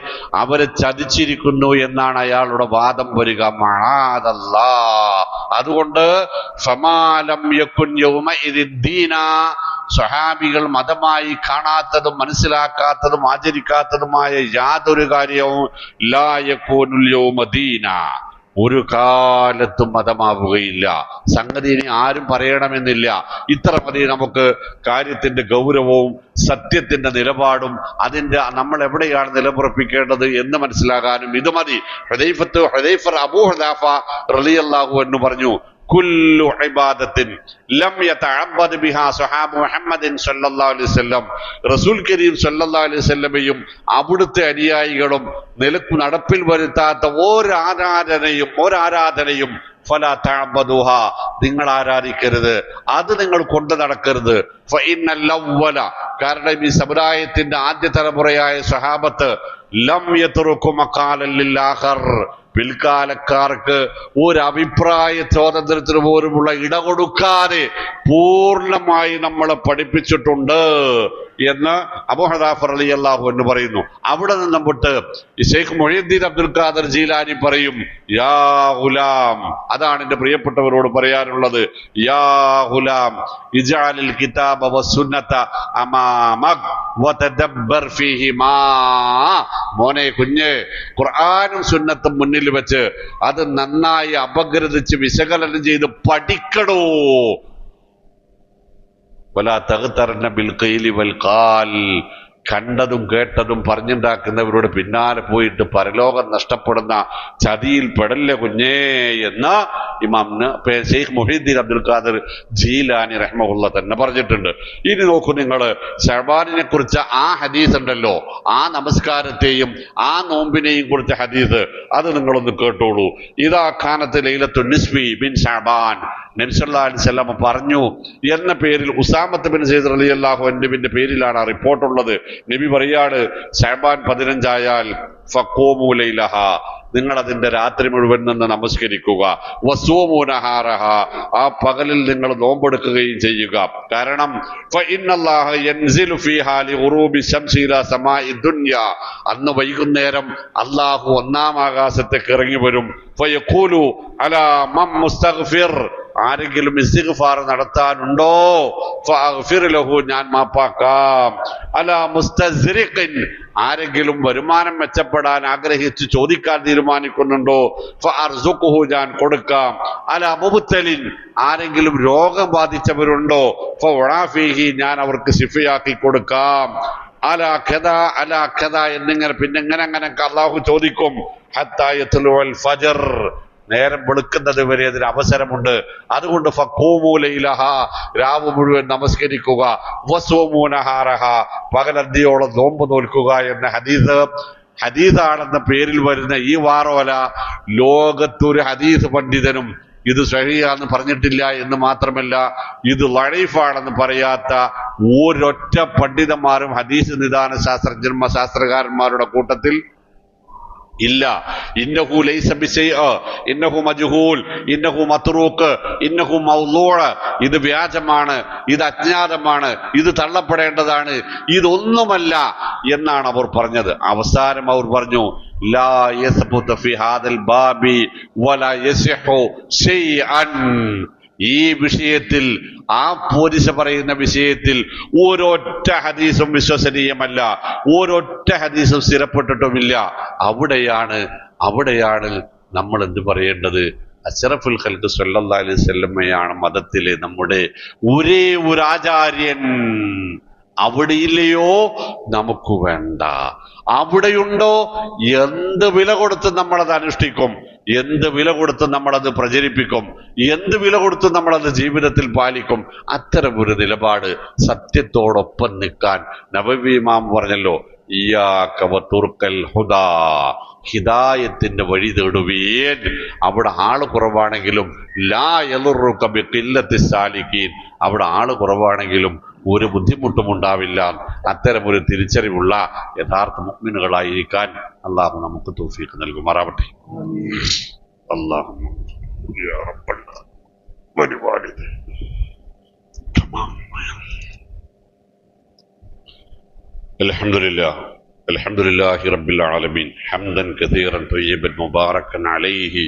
അവരെ ചതിച്ചിരിക്കുന്നു എന്നാണ് അയാളുടെ വാദം വരിക. മഅാദല്ലാ. അതുകൊണ്ട് ഫമാലം യകുൻ യൗമഇദിൻ ദീന, സ്വഹാബികൾ മതമായി കാണാത്തതും മനസ്സിലാക്കാത്തതും ആചരിക്കാത്തതുമായ യാതൊരു കാര്യവും ലാ യകൂനുൽ യൗമ ദീന, ഒരു കാലത്തും മതമാവുകയില്ല. സംഗതി ഇനി ആരും പറയണമെന്നില്ല. ഇത്ര മതി നമുക്ക് കാര്യത്തിന്റെ ഗൗരവവും സത്യത്തിന്റെ നിലപാടും അതിന്റെ നമ്മൾ എവിടെയാണ് നിലയുറപ്പിക്കേണ്ടത് എന്ന് മനസ്സിലാകാനും ഇത് മതി. ഹുദൈഫ അബൂ ഹുദാഫ റളിയല്ലാഹു അൻഹു പറഞ്ഞു, കുല്ലു ഇബാദത്തിൻ ലം യതഅബ്ബദ് ബിഹാ സ്വഹാബു മുഹമ്മദിൻ സല്ലല്ലാഹു അലൈഹി വസല്ലം, റസൂൽ കരീം സല്ലല്ലാഹു അലൈഹി വസല്ലമയും അവിടുത്തെ അനുയായികളും നടപ്പിൽ വരുത്താത്ത ഒരാരാധനയും ഫലാ തഅബ്ബദുഹ, നിങ്ങൾ ആരാധിക്കരുത്, അത് നിങ്ങൾ കൊണ്ടു നടക്കരുത്. ഫഇന്നൽ അവ്വല, കാരണം ഈ സമുദായത്തിന്റെ ആദ്യ തലമുറയായ സ്വഹാബത്ത് ലം യത്റുകു മഖാലൻ ലിൽ ആഖർ, പിൽക്കാലക്കാർക്ക് ഒരു അഭിപ്രായ സ്വാതന്ത്ര്യത്തിന് പോലുമുള്ള ഇട കൊടുക്കാതെ പൂർണ്ണമായി നമ്മളെ പഠിപ്പിച്ചിട്ടുണ്ട് എന്ന് അബൂ ഹുദാഫ റളിയല്ലാഹു അൻഹു പറയുന്നു. അവിടെ നിന്ന് വിട്ട് ശൈഖ് മുഈനുദ്ദീൻ അബ്ദുൽ ഖാദിർ ജീലാനി പറയും, യാ ഗുലാം, അതാണ് എന്റെ പ്രിയപ്പെട്ടവരോട് പറയാനുള്ളത്. യാ ഗുലാം ഇജ്അലിൽ കിതാബ വസ്സുന്നത അമാമക് വതദബ്ബർ ഫീഹിമാ, മോനെ കുഞ്ഞ്, ഖുർആനും സുന്നത്തും മുന്നിൽ വെച്ച് അത് നന്നായി അപഗ്രഥിച്ച് വിശകലനം ചെയ്ത് പഠിക്കണോ. വലാ തഗ്തർന ബിൽ ഖീലി വൽ ഖാൽ. കണ്ടതും കേട്ടതും പറഞ്ഞുണ്ടാക്കുന്നവരോട് പിന്നാലെ പോയിട്ട് പരലോകം നഷ്ടപ്പെടുന്ന ചതിയിൽ പെടല്ലേ കുഞ്ഞേ എന്ന് ഇമാം ഷെയ്ഖ് മുഹീദ്ദീൻ അബ്ദുൽ ഖാദിർ ജീലാനി റഹ്മഹുള്ള തന്നെ പറഞ്ഞിട്ടുണ്ട്. ഇനി നോക്കൂ നിങ്ങൾ, ശഅബാനിനെ കുറിച്ച ആ ഹദീസ് ഉണ്ടല്ലോ, ആ നമസ്കാരത്തെയും ആ നോമ്പിനെയും കുറിച്ച ഹദീസ് അത് നിങ്ങളൊന്ന് കേട്ടോളൂ. ഇദാ ഖാനത്ത് ലൈലത്തു നിസ്ഫി ബിൻ ശഅബാൻ, നബി സല്ലല്ലാഹു അലൈഹി വസല്ലം പറഞ്ഞു എന്ന പേരിൽ ഉസാമത്ത് ബിൻ സെയ്ദ് റളിയല്ലാഹു അൻഹുവിന്റെ പേരിലാണ് ആ റിപ്പോർട്ടുള്ളത്. നബി പറയാണ്, ശഅബാൻ 15 ആയാൽ ഫഖൂമു ലൈലഹ, നിങ്ങൾ അതിന്റെ രാത്രി മുഴുവൻ നിന്ന് നമസ്കരിക്കുക. വസൂമു നഹാറഹ, ആ പകലിൽ നിങ്ങൾ നോമ്പെടുക്കുകയും ചെയ്യുക. കാരണം ഫഇന്നല്ലാഹ യൻസിലു ഫീഹാ ലിഗുറൂബി ശംസി ഇലാ സമാഇ ദുനിയ, അന്ന് വൈകുന്നേരം അല്ലാഹു ഒന്നാം ആകാശത്തേക്ക് ഇറങ്ങി വരും. ഫയഖൂലു അലാ മം മുസ്തഗ്ഫിർ, ആരെങ്കിലും ഇസ്തിഗ്ഫാർ നടത്താനുണ്ടോ? ഫഅഗ്ഫിർ ലഹു, ഞാൻ മാപ്പാക്കാം. അലാ മുസ്തസ്രിഖിൻ, ആരെങ്കിലും വരുമാനം മെച്ചപ്പെടാൻ ആഗ്രഹിച്ച് ചോദിക്കാൻ തീരുമാനിക്കുന്നുണ്ടോ? ഫഅർസുഖുഹു, ഞാൻ കൊടുക്കാം. അലാ മുബ്തലിൻ, ആരെങ്കിലും രോഗം ബാധിച്ചവരുണ്ടോ? ഫഉആഫിഹി, ഞാൻ അവർക്ക് ശിഫയാക്കി കൊടുക്കാം. അലാ ഖദാ അലാ ഖദാ എന്നിങ്ങനെ പിന്നെങ്ങനെ അങ്ങനെയൊക്കെ അള്ളാഹു ചോദിക്കും. ഹത്താ യത്ലുൽ ഫജ്ർ, നേരം വെളുക്കുന്നത് വരെ അതിന് അവസരമുണ്ട്. അതുകൊണ്ട് ഫഖൂമു ലൈലഹ, രാവ് മുഴുവൻ നമസ്കരിക്കുക. വസൂമു നഹാറഹ, പകലന്തിയോളം നോമ്പ് നോൽക്കുക എന്ന ഹദീസാണെന്ന പേരിൽ വരുന്ന ഈ വാറോല ലോകത്തൊരു ഹദീസ് പണ്ഡിതനും ഇത് സഹീഹാന്ന് പറഞ്ഞിട്ടില്ല എന്ന് മാത്രമല്ല, ഇത് ലഈഫാണെന്ന് പറയാത്ത ഒരൊറ്റ പണ്ഡിതന്മാരും ഹദീസ് നിദാന ശാസ്ത്രകാരന്മാരുടെ കൂട്ടത്തിൽ ഇല്ല. ഇന്നഹു ലൈസ ബിശൈഅ, ഇന്നഹു മജ്ഹൂൽ, ഇന്നഹു മത്റൂഖ്, ഇന്നഹു മൗളൂഅ, ഇത് വ്യാജമാണ്, ഇത് അജ്ഞാതമാണ്, ഇത് തള്ളപ്പെടേണ്ടതാണ്, ഇതൊന്നുമല്ല എന്നാണ് അവർ പറഞ്ഞത്. അവസാനം അവർ പറഞ്ഞു, ലാ യസ്ബുതു ഫി ഹാദൽ ബാബി വലാ യസിഹു ശൈഅൻ, ഈ വിഷയത്തിൽ, ആ പോലീസ പറയുന്ന വിഷയത്തിൽ ഒരൊറ്റ ഹദീസും വിശ്വസനീയമല്ല, ഒരൊറ്റ ഹദീസും സ്ഥിരപ്പെട്ടിട്ടുമില്ല. അവിടെയാണ് നമ്മൾ എന്ത് പറയേണ്ടത്? അശ്റഫുൽ ഖൽഖ് സ്വല്ലല്ലാഹു അലൈഹി വസല്ലമയാണ് മതത്തിലെ നമ്മുടെ ഒരേ ഒരു ആചാര്യൻ. അവിടെയില്ലയോ നമുക്ക് വേണ്ട, അവിടെയുണ്ടോ എന്ത് വില കൊടുത്ത് നമ്മളത് അനുഷ്ഠിക്കും, എന്ത് വില കൊടുത്ത് നമ്മളത് പ്രചരിപ്പിക്കും, എന്ത് വില കൊടുത്ത് നമ്മളത് ജീവിതത്തിൽ പാലിക്കും. അത്തരം ഒരു നിലപാട്, സത്യത്തോടൊപ്പം നിൽക്കാൻ നബവി ഇമാം പറഞ്ഞല്ലോ, ഇയ്യാക വതുർക്കൽ ഹുദാ, ഹിദായത്തിന്റെ വഴി തേടുവീൻ. അവിടെ ആള് കുറവാണെങ്കിലും ലാ യളുറുക ബിഖില്ലത്തി സാലികീൻ, അവിടെ ആള് കുറവാണെങ്കിലും ഒരു ബുദ്ധിമുട്ടും ഉണ്ടാവില്ല. അത്തരം ഒരു തിരിച്ചറിവുള്ള യഥാർത്ഥ മുഅ്മിനുകളായിരിക്കാൻ അള്ളാഹു നമുക്ക് തൗഫീഖ് നൽകുമാറാവട്ടെ. അല്ലാഹു യാ റബ്ബൽ വലിവാലിദ് അൽഹംദുലില്ലാഹ് അൽഹംദുലില്ലാഹി റബ്ബിൽ ആലമീൻ ഹംദൻ കസീറൻ തയ്യിബൻ മുബാറകൻ അലൈഹി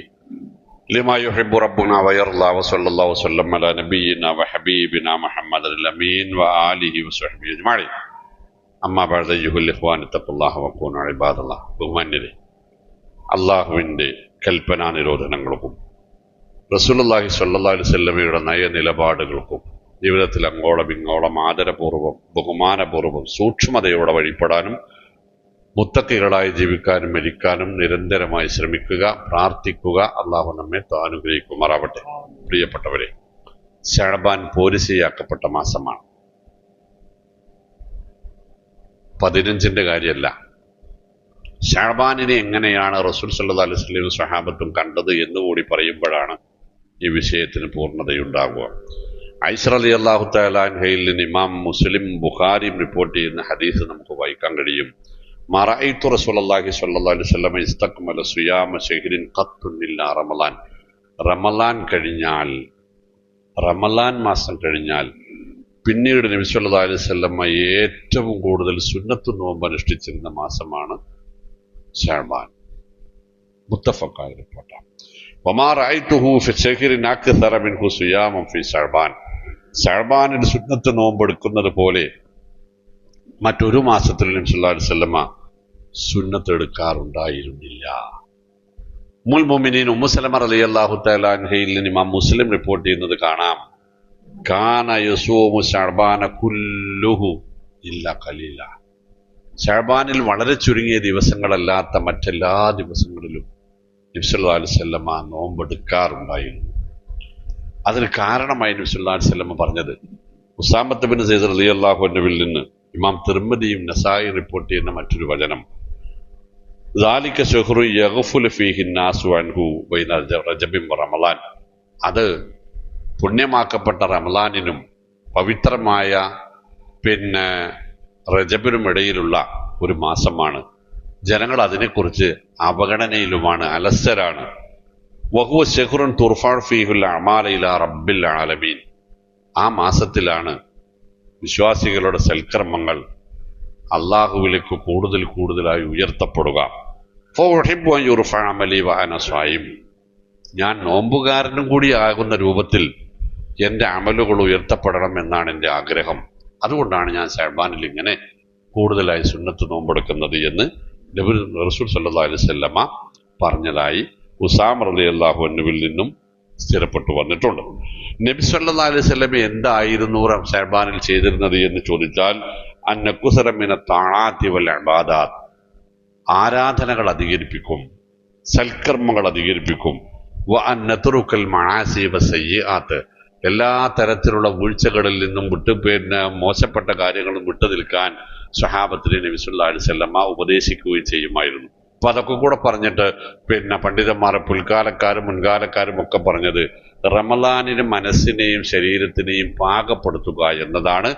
لما يحب ربنا ويرضى وصلى الله وسلم على نبينا وحبيبنا محمد الأمين وآله وصحبه أجمعين. أما بعد أيها الإخوان اتقوا الله وكونوا عباد الله. ബഹുമാന്യരെ, അള്ളാഹുവിൻ്റെ കൽപ്പനാ നിരോധനങ്ങൾക്കും റസൂലുള്ളാഹി സ്വല്ലല്ലാഹു അലൈഹി വസല്ലമയുടെ നയനിലപാടുകൾക്കും ജീവിതത്തിൽ അങ്ങോളം ഇങ്ങോളം ആദരപൂർവ്വം ബഹുമാനപൂർവ്വം സൂക്ഷ്മതയോടെ വഴിപ്പെടാനും മുത്തക്കികളായി ജീവിക്കാനും മരിക്കാനും നിരന്തരമായി ശ്രമിക്കുക, പ്രാർത്ഥിക്കുക. അള്ളാഹു നമ്മെ അനുഗ്രഹിക്കുമാറാവട്ടെ. പ്രിയപ്പെട്ടവരെ, ശഅബാൻ പോരിശയാക്കപ്പെട്ട മാസമാണ്. 15 കാര്യമല്ല. ശഅബാനിനെ എങ്ങനെയാണ് റസൂൽ സല്ലല്ലാഹു അലൈഹി വസല്ലം സ്വഹാബത്തും കണ്ടത് എന്നുകൂടി പറയുമ്പോഴാണ് ഈ വിഷയത്തിന് പൂർണ്ണതയുണ്ടാകുക. ഐഷ റളിയല്ലാഹു തആല അൻഹയിൽ നിന്ന് ഇമാം മുസ്ലിം ബുഖാരിയും റിപ്പോർട്ട് ചെയ്യുന്ന ഹദീസ് നമുക്ക് വായിക്കാൻ കഴിയും. മറഅയ്തു റസൂലുള്ളാഹി സ്വല്ലല്ലാഹു അലൈഹി വസല്ലം ഇസ്തക്മല സിയാമ ശഹ്രിൻ ഖത്തുൻ ഇല്ലാ റമളാൻ, റമളാൻ മാസം കഴിഞ്ഞാൽ പിന്നീട് നബി സല്ലല്ലാഹു അലൈഹി വസല്ലം ഏറ്റവും കൂടുതൽ സുന്നത്ത് നോമ്പ് അനുഷ്ഠിച്ചിരുന്ന മാസമാണ് ശഅബാൻ. മുത്തഫഖായ റിപ്പോർട്ടാണ്. വമാ റഅയ്തുഹു ഫി ശഹ്രിൻ അക്സറ മിൻഹു സിയാമൻ ഫി ശഅബാൻ, ശഅബാനിൽ സുന്നത്ത് നോമ്പ് എടുക്കുന്നത് പോലെ മറ്റൊരു മാസത്തിൽ നബി സല്ലല്ലാഹു അലൈഹി വസല്ലമ സുന്നത്ത് എടുക്കാറുണ്ടായിരുന്നില്ല. ഉമ്മുൽ മുഅ്മിനീൻ ഉമ്മു സലമ റളിയല്ലാഹു തആല അൻഹയിൽ നിന്ന് ഇമാം മുസ്ലിം റിപ്പോർട്ട് ചെയ്യുന്നത് കാണാം. കാന യസൂമു ശഅബാന കുല്ലുഹു ഇല്ല ഖലീല. ശഅബാനിൽ വളരെ ചുരുങ്ങിയ ദിവസങ്ങളല്ലാത്ത മറ്റെല്ലാ ദിവസങ്ങളിലും നബി സല്ലല്ലാഹു അലൈഹി വസല്ലമ നോമ്പെടുക്കാറുണ്ടായിരുന്നു. അതിന് കാരണമായി നബി സല്ലല്ലാഹു അലൈഹി വസല്ലമ പറഞ്ഞത് ഉസാമത്ത് ബിൻ സയ്യിദ് റളിയല്ലാഹു അൻഹുവിൽ നിന്ന് ഇമാം തിർമിദിയും നസായി റിപ്പോർട്ട് ചെയ്യുന്ന മറ്റൊരു വചനം, ദാലിക ശഹ്റു യഗ്ഫുലു ഫീഹി നാസു അൻഹു ബൈന റജബിൻ വ റമളാൻ. അത് പുണ്യമാക്കപ്പെട്ട റമളാനിനും പവിത്രമായ റജബിനും ഇടയിലുള്ള ഒരു മാസമാണ്. ജനങ്ങൾ അതിനെക്കുറിച്ച് അവഗണനയിലുമാണ്, അലസരാണ്. വഹുവ ശഹ്റുൻ തുർഫഉ ഫീഹിൽ അഅമാല ഇലാ റബ്ബിൽ ആലമീൻ. ആ മാസത്തിലാണ് വിശ്വാസികളുടെ സൽക്കർമ്മങ്ങൾ അള്ളാഹുവിലേക്ക് കൂടുതൽ കൂടുതലായി ഉയർത്തപ്പെടുക. ഫഉഹിബ്ബു അൻ യുർഫഅ അമലി വഅന സ്വൈം. ഞാൻ നോമ്പുകാരനും കൂടി ആകുന്ന രൂപത്തിൽ എൻ്റെ അമലുകൾ ഉയർത്തപ്പെടണം എന്നാണ് എൻ്റെ ആഗ്രഹം. അതുകൊണ്ടാണ് ഞാൻ ശഅബാനിൽ ഇങ്ങനെ കൂടുതലായി സുന്നത്ത് നോമ്പെടുക്കുന്നത് എന്ന് റസൂൽ സല്ലല്ലാഹു അലൈഹി വസല്ലമ പറഞ്ഞതായി ഉസാമ റളിയല്ലാഹു അൻഹുവിൽ നിന്നും സ്ഥിരപ്പെട്ടു വന്നിട്ടുണ്ട്. നബി സല്ലല്ലാഹു അലൈഹി വസല്ലമ എന്തായിരുന്നു ശഅബാനിൽ ചെയ്തിരുന്നത് എന്ന് ചോദിച്ചാൽ, അന്നകുസറ മിന തആത്തി വൽ ഇബാദാത്ത്, ആരാധനകൾ അധികരിപ്പിക്കും, സൽക്കർമ്മങ്ങൾ അധികരിപ്പിക്കും. വ അന്നതുറുക്കൽ മആസി വസയ്യിആത്ത്, എല്ലാ തരത്തിലുള്ള വീഴ്ചകളിൽ നിന്നും മോശപ്പെട്ട കാര്യങ്ങളും വിട്ടു നിൽക്കാൻ സ്വഹാബത്തിനെ നബി സല്ലല്ലാഹു അലൈഹി വസല്ലമ ഉപദേശിക്കുകയും ചെയ്യുമായിരുന്നു. അപ്പൊ അതൊക്കെ കൂടെ പറഞ്ഞിട്ട് പണ്ഡിതന്മാരെ പിൽക്കാലക്കാരും മുൻകാലക്കാരും ഒക്കെ പറഞ്ഞത് റമളാനിന് മനസ്സിനെയും ശരീരത്തിനെയും പാകപ്പെടുത്തുക എന്നതാണ്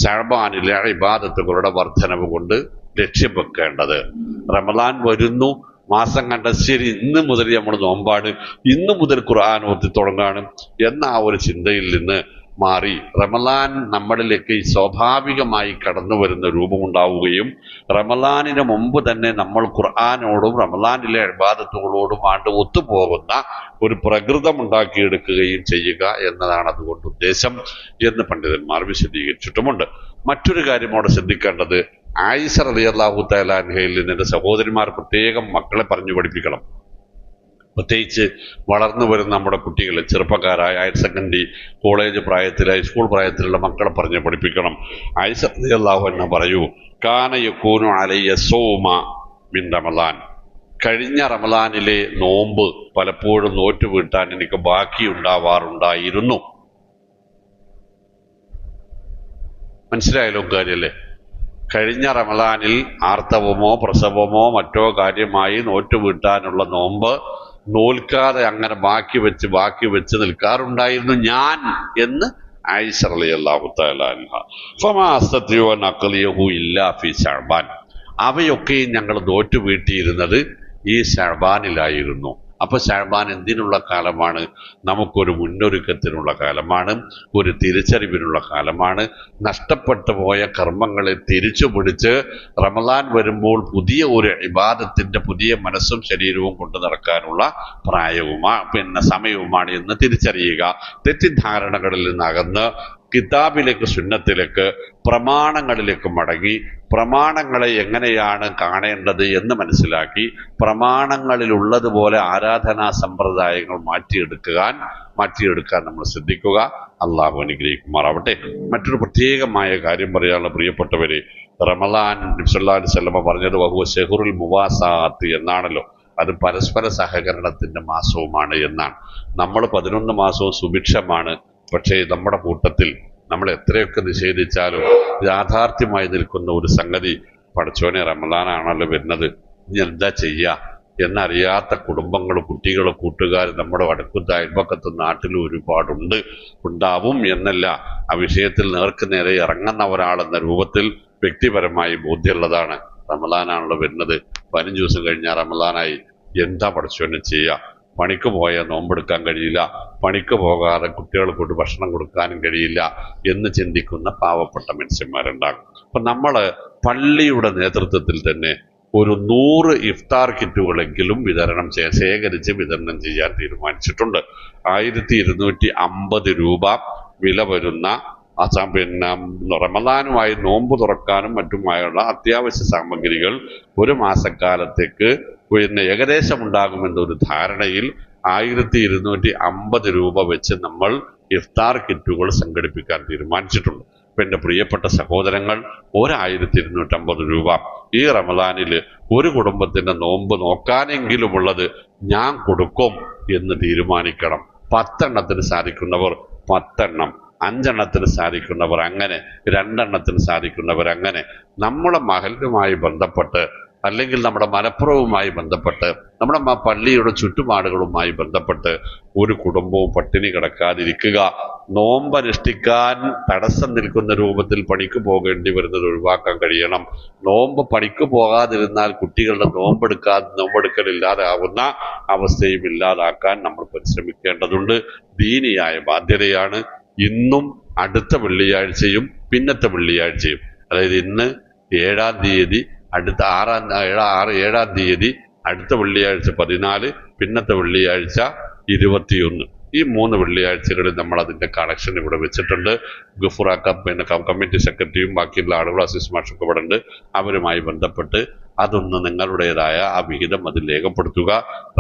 ശഅബാനിലെ ഇബാദത്തുകളുടെ വർധനവ് കൊണ്ട് ലക്ഷ്യം വെക്കേണ്ടത്. റമളാൻ വരുന്നു, മാസം കണ്ട ശരി, ഇന്ന് മുതൽ നമ്മൾ നോമ്പാണ്, ഇന്ന് മുതൽ ഖുർആൻ ഓതി തുടങ്ങാണ് എന്ന ആ ഒരു ചിന്തയിൽ നിന്ന് മാറി റമളാൻ നമ്മളിലേക്ക് സ്വാഭാവികമായി കടന്നു വരുന്ന രൂപമുണ്ടാവുകയും റമളാനിന് മുമ്പ് തന്നെ നമ്മൾ ഖുർആനോടും റമളാനിലെ ഇബാദത്തുകളോടും ഒത്തുപോകുന്ന ഒരു പ്രകൃതം ഉണ്ടാക്കിയെടുക്കുകയും ചെയ്യുക എന്നതാണ് അതുകൊണ്ട് ഉദ്ദേശം എന്ന് പണ്ഡിതന്മാർ വിശദീകരിച്ചിട്ടുമുണ്ട്. മറ്റൊരു കാര്യം അവിടെ ശ്രദ്ധിക്കേണ്ടത്, ആയിഷ റളിയല്ലാഹു തആല അൻഹയിൽ നിന്ന് സഹോദരിമാർ പ്രത്യേകം മക്കളെ പറഞ്ഞു പഠിപ്പിക്കണം. പ്രത്യേകിച്ച് വളർന്നു വരുന്ന നമ്മുടെ കുട്ടികളെ, ചെറുപ്പക്കാരായ ഹയർ സെക്കൻഡറി, കോളേജ് പ്രായത്തിൽ, ഹൈസ്കൂൾ പ്രായത്തിലുള്ള മക്കളെ പറഞ്ഞ് പഠിപ്പിക്കണം. ആയിഷ റളിയല്ലാഹു അൻഹ പറയൂ, കാന യകൂനു അലയ്യ സൗമ മിൻ റമളാൻ, കഴിഞ്ഞ റമളാനിലെ നോമ്പ് പലപ്പോഴും നോറ്റു വീട്ടാൻ എനിക്ക് ബാക്കിയുണ്ടാവാറുണ്ടായിരുന്നു. മനസ്സിലായല്ലോ കാര്യല്ലേ? കഴിഞ്ഞ റമളാനിൽ ആർത്തവമോ പ്രസവമോ മറ്റോ കാര്യമായി നോറ്റു വീട്ടാനുള്ള നോമ്പ് നോൽക്കാതെ അങ്ങനെ ബാക്കി വെച്ച് നിൽക്കാറുണ്ടായിരുന്നു ഞാൻ എന്ന് ആയിഷ റളിയല്ലാഹു തആല അൻഹ. ഫമാ അസ്തതിഉ അൻ അഖ്ലിയഹു ഇല്ലാ ഫീ ശഅബാൻ, അവയൊക്കെയും ഞങ്ങൾ നോറ്റു വീട്ടിയിരുന്നത് ഈ ശഅബാനിലായിരുന്നു. അപ്പൊ ശഅബാൻ എന്തിനുള്ള കാലമാണ്? നമുക്കൊരു മുന്നൊരുക്കത്തിനുള്ള കാലമാണ്, ഒരു തിരിച്ചറിവിനുള്ള കാലമാണ്. നഷ്ടപ്പെട്ടു പോയ കർമ്മങ്ങളെ തിരിച്ചു പിടിച്ച് റമളാൻ വരുമ്പോൾ പുതിയ ഒരു ഇബാദത്തിന്റെ പുതിയ മനസ്സും ശരീരവും കൊണ്ട് നടക്കാനുള്ള സമയവുമാണ് എന്ന് തിരിച്ചറിയുക. തെറ്റിദ്ധാരണകളിൽ നിന്നകന്ന് കിതാബിലേക്ക്, സുന്നത്തിലേക്ക്, പ്രമാണങ്ങളിലേക്ക് മടങ്ങി പ്രമാണങ്ങളെ എങ്ങനെയാണ് കാണേണ്ടത് എന്ന് മനസ്സിലാക്കി പ്രമാണങ്ങളിലുള്ളതുപോലെ ആരാധനാ സമ്പ്രദായങ്ങൾ മാറ്റിയെടുക്കാൻ നമ്മൾ ശ്രദ്ധിക്കുക. അള്ളാഹു അനുഗ്രഹിക്കുമാറാവട്ടെ. മറ്റൊരു പ്രത്യേകമായ കാര്യം പറയാനുള്ള പ്രിയപ്പെട്ടവരെ, റമളാൻ നബി സല്ലല്ലാഹു അലൈഹി വസല്ലമ പറഞ്ഞത് വഹുവ ശഹ്റുൽ മുവാസാത്ത് എന്നാണല്ലോ. അത് പരസ്പര സഹകരണത്തിന്റെ മാസവുമാണ് എന്നാണ്. നമ്മൾ 11 മാസവും സുഭിക്ഷമാണ്. പക്ഷേ നമ്മുടെ കൂട്ടത്തിൽ നമ്മൾ എത്രയൊക്കെ നിഷേധിച്ചാലും യാഥാർത്ഥ്യമായി നിൽക്കുന്ന ഒരു സംഗതി, പടച്ചോനെ റമളാനാണല്ലോ വരുന്നത്, ഇനി എന്താ ചെയ്യുക എന്നറിയാത്ത കുടുംബങ്ങൾ, കുട്ടികൾ, കൂട്ടുകാർ നമ്മുടെ വടക്കത്ത്, അയൽപക്കത്ത്, നാട്ടിലും ഉണ്ടാവും എന്നല്ല, ആ വിഷയത്തിൽ നേർക്കുനേരെ ഇറങ്ങുന്ന ഒരാളെന്ന രൂപത്തിൽ വ്യക്തിപരമായി ബോധ്യമുള്ളതാണ്. റമളാനാണല്ലോ വരുന്നത്, 15 ദിവസം കഴിഞ്ഞാൽ റമളാനായി, എന്താ പടച്ചോനെ ചെയ്യുക? പണിക്ക് പോയാൽ നോമ്പെടുക്കാൻ കഴിയില്ല, പണിക്ക് പോകാതെ കുട്ടികൾക്ക് കൊണ്ട് ഭക്ഷണം കൊടുക്കാനും കഴിയില്ല എന്ന് ചിന്തിക്കുന്ന പാവപ്പെട്ട മനുഷ്യന്മാരുണ്ടാകും. അപ്പൊ നമ്മള് പള്ളിയുടെ നേതൃത്വത്തിൽ തന്നെ ഒരു 100 ഇഫ്താർ കിറ്റുകളെങ്കിലും ശേഖരിച്ച് വിതരണം ചെയ്യാൻ തീരുമാനിച്ചിട്ടുണ്ട്. 1250 രൂപ വില വരുന്ന റമളാനുമായി നോമ്പ് തുറക്കാനും മറ്റുമായുള്ള അത്യാവശ്യ സാമഗ്രികൾ ഒരു മാസക്കാലത്തേക്ക് ഏകദേശം ഉണ്ടാകുമെന്നൊരു ധാരണയിൽ 1250 രൂപ വെച്ച് നമ്മൾ ഇഫ്താർ കിറ്റുകൾ സംഘടിപ്പിക്കാൻ തീരുമാനിച്ചിട്ടുണ്ട്. അപ്പൊ എൻ്റെ പ്രിയപ്പെട്ട സഹോദരങ്ങൾ, 1250 രൂപ ഈ റമദാനിൽ ഒരു കുടുംബത്തിന്റെ നോമ്പ് നോക്കാനെങ്കിലുമുള്ളത് ഞാൻ കൊടുക്കും എന്ന് തീരുമാനിക്കണം. 10 എണ്ണത്തിന് സാധിക്കുന്നവർ 10 എണ്ണം, 5 എണ്ണത്തിന് സാധിക്കുന്നവർ അങ്ങനെ, 2 എണ്ണത്തിന് സാധിക്കുന്നവർ അങ്ങനെ. നമ്മളെ മഹലുമായി ബന്ധപ്പെട്ട് അല്ലെങ്കിൽ നമ്മുടെ മലപ്പുറവുമായി ബന്ധപ്പെട്ട് നമ്മുടെ പള്ളിയുടെ ചുറ്റുപാടുകളുമായി ബന്ധപ്പെട്ട് ഒരു കുടുംബവും പട്ടിണി കിടക്കാതിരിക്കുക. നോമ്പനുഷ്ഠിക്കാൻ തടസ്സം നിൽക്കുന്ന രൂപത്തിൽ പണിക്ക് പോകേണ്ടി വരുന്നത് ഒഴിവാക്കാൻ കഴിയണം. നോമ്പ് പണിക്ക് പോകാതിരുന്നാൽ കുട്ടികളുടെ നോമ്പെടുക്കലില്ലാതാവുന്ന അവസ്ഥയും ഇല്ലാതാക്കാൻ നമ്മൾ പരിശ്രമിക്കേണ്ടതുണ്ട്. ദീനിയായ ബാധ്യതയാണ്. ഇന്നും അടുത്ത വെള്ളിയാഴ്ചയും പിന്നത്തെ വെള്ളിയാഴ്ചയും, അതായത് ഇന്ന് 7-ാം തീയതി, അടുത്ത 7-ാം തീയതി, അടുത്ത വെള്ളിയാഴ്ച 14, പിന്നത്തെ വെള്ളിയാഴ്ച 21, ഈ 3 വെള്ളിയാഴ്ചകളിൽ നമ്മൾ അതിന്റെ കണക്ഷൻ ഇവിടെ വെച്ചിട്ടുണ്ട്. ഗഫൂറാക്ക പിന്നെ കമ്മിറ്റി സെക്രട്ടറിയും ബാക്കിയുള്ള ആളുകൾ അസിസ്റ്റ് മാഷൊക്കെ ഇവിടെ ഉണ്ട്. അവരുമായി ബന്ധപ്പെട്ട് അതൊന്ന് നിങ്ങളുടേതായ ആ വിഹിതം അതിൽ രേഖപ്പെടുത്തുക.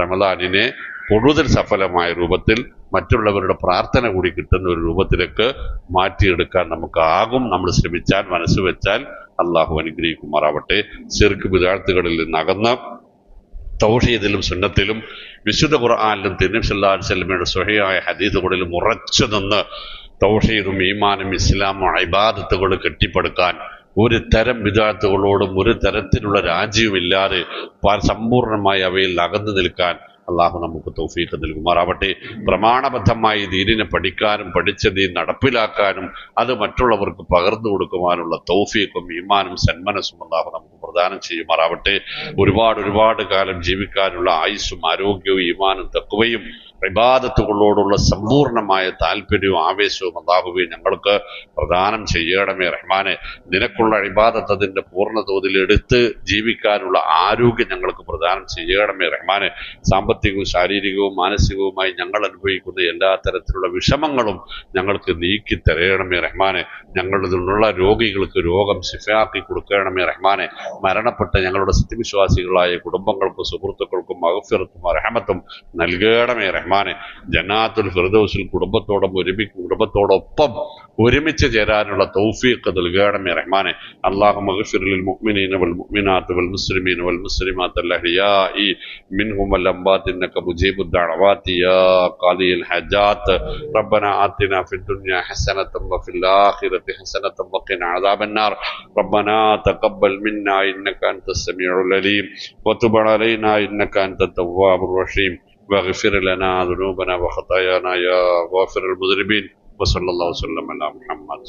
റമദാനിനെ കൂടുതൽ സഫലമായ രൂപത്തിൽ മറ്റുള്ളവരുടെ പ്രാർത്ഥന കൂടി കിട്ടുന്ന ഒരു രൂപത്തിലേക്ക് മാറ്റിയെടുക്കാൻ നമുക്കാകും. നമ്മൾ ശ്രമിച്ചാൽ, മനസ്സ് വെച്ചാൽ അള്ളാഹു അനുഗ്രഹിക്കുമാറാവട്ടെ. ശിർക്ക് ബിദ്അത്തുകളിൽ നിന്നകന്ന് തൗഹീദിലും സുന്നത്തിലും വിശുദ്ധ ഖുർആനിലും തിരുനബി സല്ലല്ലാഹു അലൈഹി വസല്ലമയുടെ സ്വഹീഹായ ഹദീസുകളിലും ഉറച്ചു നിന്ന് തൗഹീദും ഈമാനും ഇസ്ലാമും ഇബാദത്തുകൾ കെട്ടിപ്പടുക്കാൻ, ഒരു തരം ബിദ്അത്തുകളോടും ഒരു തരത്തിലുള്ള രാജിയുമില്ലാതെ സമ്പൂർണമായി അവയിൽ അകന്നു നിൽക്കാൻ അള്ളാഹു നമുക്ക് തൗഫീഖ് നൽകുമാറാവട്ടെ. പ്രമാണബദ്ധമായി ദീനിനെ പഠിക്കാനും പഠിച്ച ദീൻ നടപ്പിലാക്കാനും അത് മറ്റുള്ളവർക്ക് പകർന്നു കൊടുക്കുവാനുള്ള തൗഫീഖും ഈമാനും സന്മനസ്സും അള്ളാഹു നമുക്ക് പ്രദാനം ചെയ്യുമാറാവട്ടെ. ഒരുപാട് കാലം ജീവിക്കാനുള്ള ആയുസ്സും ആരോഗ്യവും ഈമാനും തഖ്വയും ഇബാദത്തുകളോടുള്ള സമ്പൂർണമായ താല്പര്യവും ആവേശവും അല്ലാഹുവേ ഞങ്ങൾക്ക് പ്രദാനം ചെയ്യണമേ റഹ്മാനെ. നിനക്കുള്ള ഇബാദത്ത് അതിന്റെ പൂർണ്ണ തോതിൽ എടുത്ത് ജീവിക്കാനുള്ള ആരോഗ്യം ഞങ്ങൾക്ക് പ്രദാനം ചെയ്യണമേ റഹ്മാനെ. സാമ്പത്തികവും ശാരീരികവും മാനസികവുമായി ഞങ്ങൾ അനുഭവിക്കുന്ന എല്ലാ തരത്തിലുള്ള വിഷമങ്ങളും ഞങ്ങൾക്ക് നീക്കി തരയണമേ റഹ്മാനെ. ഞങ്ങളിൽ നിന്നുള്ള രോഗികൾക്ക് രോഗം ശിഫയാക്കി കൊടുക്കണമേ റഹ്മാനെ. മരണപ്പെട്ട ഞങ്ങളുടെ സത്യവിശ്വാസികളായ കുടുംബങ്ങൾക്കും സുഹൃത്തുക്കൾക്കും മഗ്ഫിറത്തും റഹ്മത്തും നൽകണമേ റഹ്മാനെ. ജന്നാത്തുൽ ഫിർദൗസിൽ കുടുംബത്തോടൊപ്പം ഒരുമിച്ച് ചേരാനുള്ള തൗഫീഖ് നൽകണമേ റഹ്മാനെ. അല്ലാഹുമ്മ ഗ്ഫിർ ലിൽ മുഅ്മിനീന വൽ മുഅ്മിനാത്ത് വൽ മുസ്ലിമീന വൽ മുസ്ലിമാത്ത് അൽ അഹ്യാഇ മിൻഹും വൽ അംവാത്ത് ഇന്നക മുജീബുദ് ദഅവാതി യാ ഖാദിയൽ ഹജാത്ത്. റബ്ബനാ ആതിനാ ഫിദ് ദുനിയാ ഹസനതൻ വഫിൽ ആഖിറതി ഹസനതൻ വഖിനാ അദാബന്നാർ. റബ്ബനാ തഖബ്ബൽ മിന്നാ ഇന്നക അൻതസ് സമീഉൽ അലീം വതുബ് അലൈനാ ഇന്നക അൻതത് തവ്വാബുർ റഹീം. واغفر لنا ذنوبنا وخطايانا يا غافر المذنبين. وصلى الله وسلم على محمد.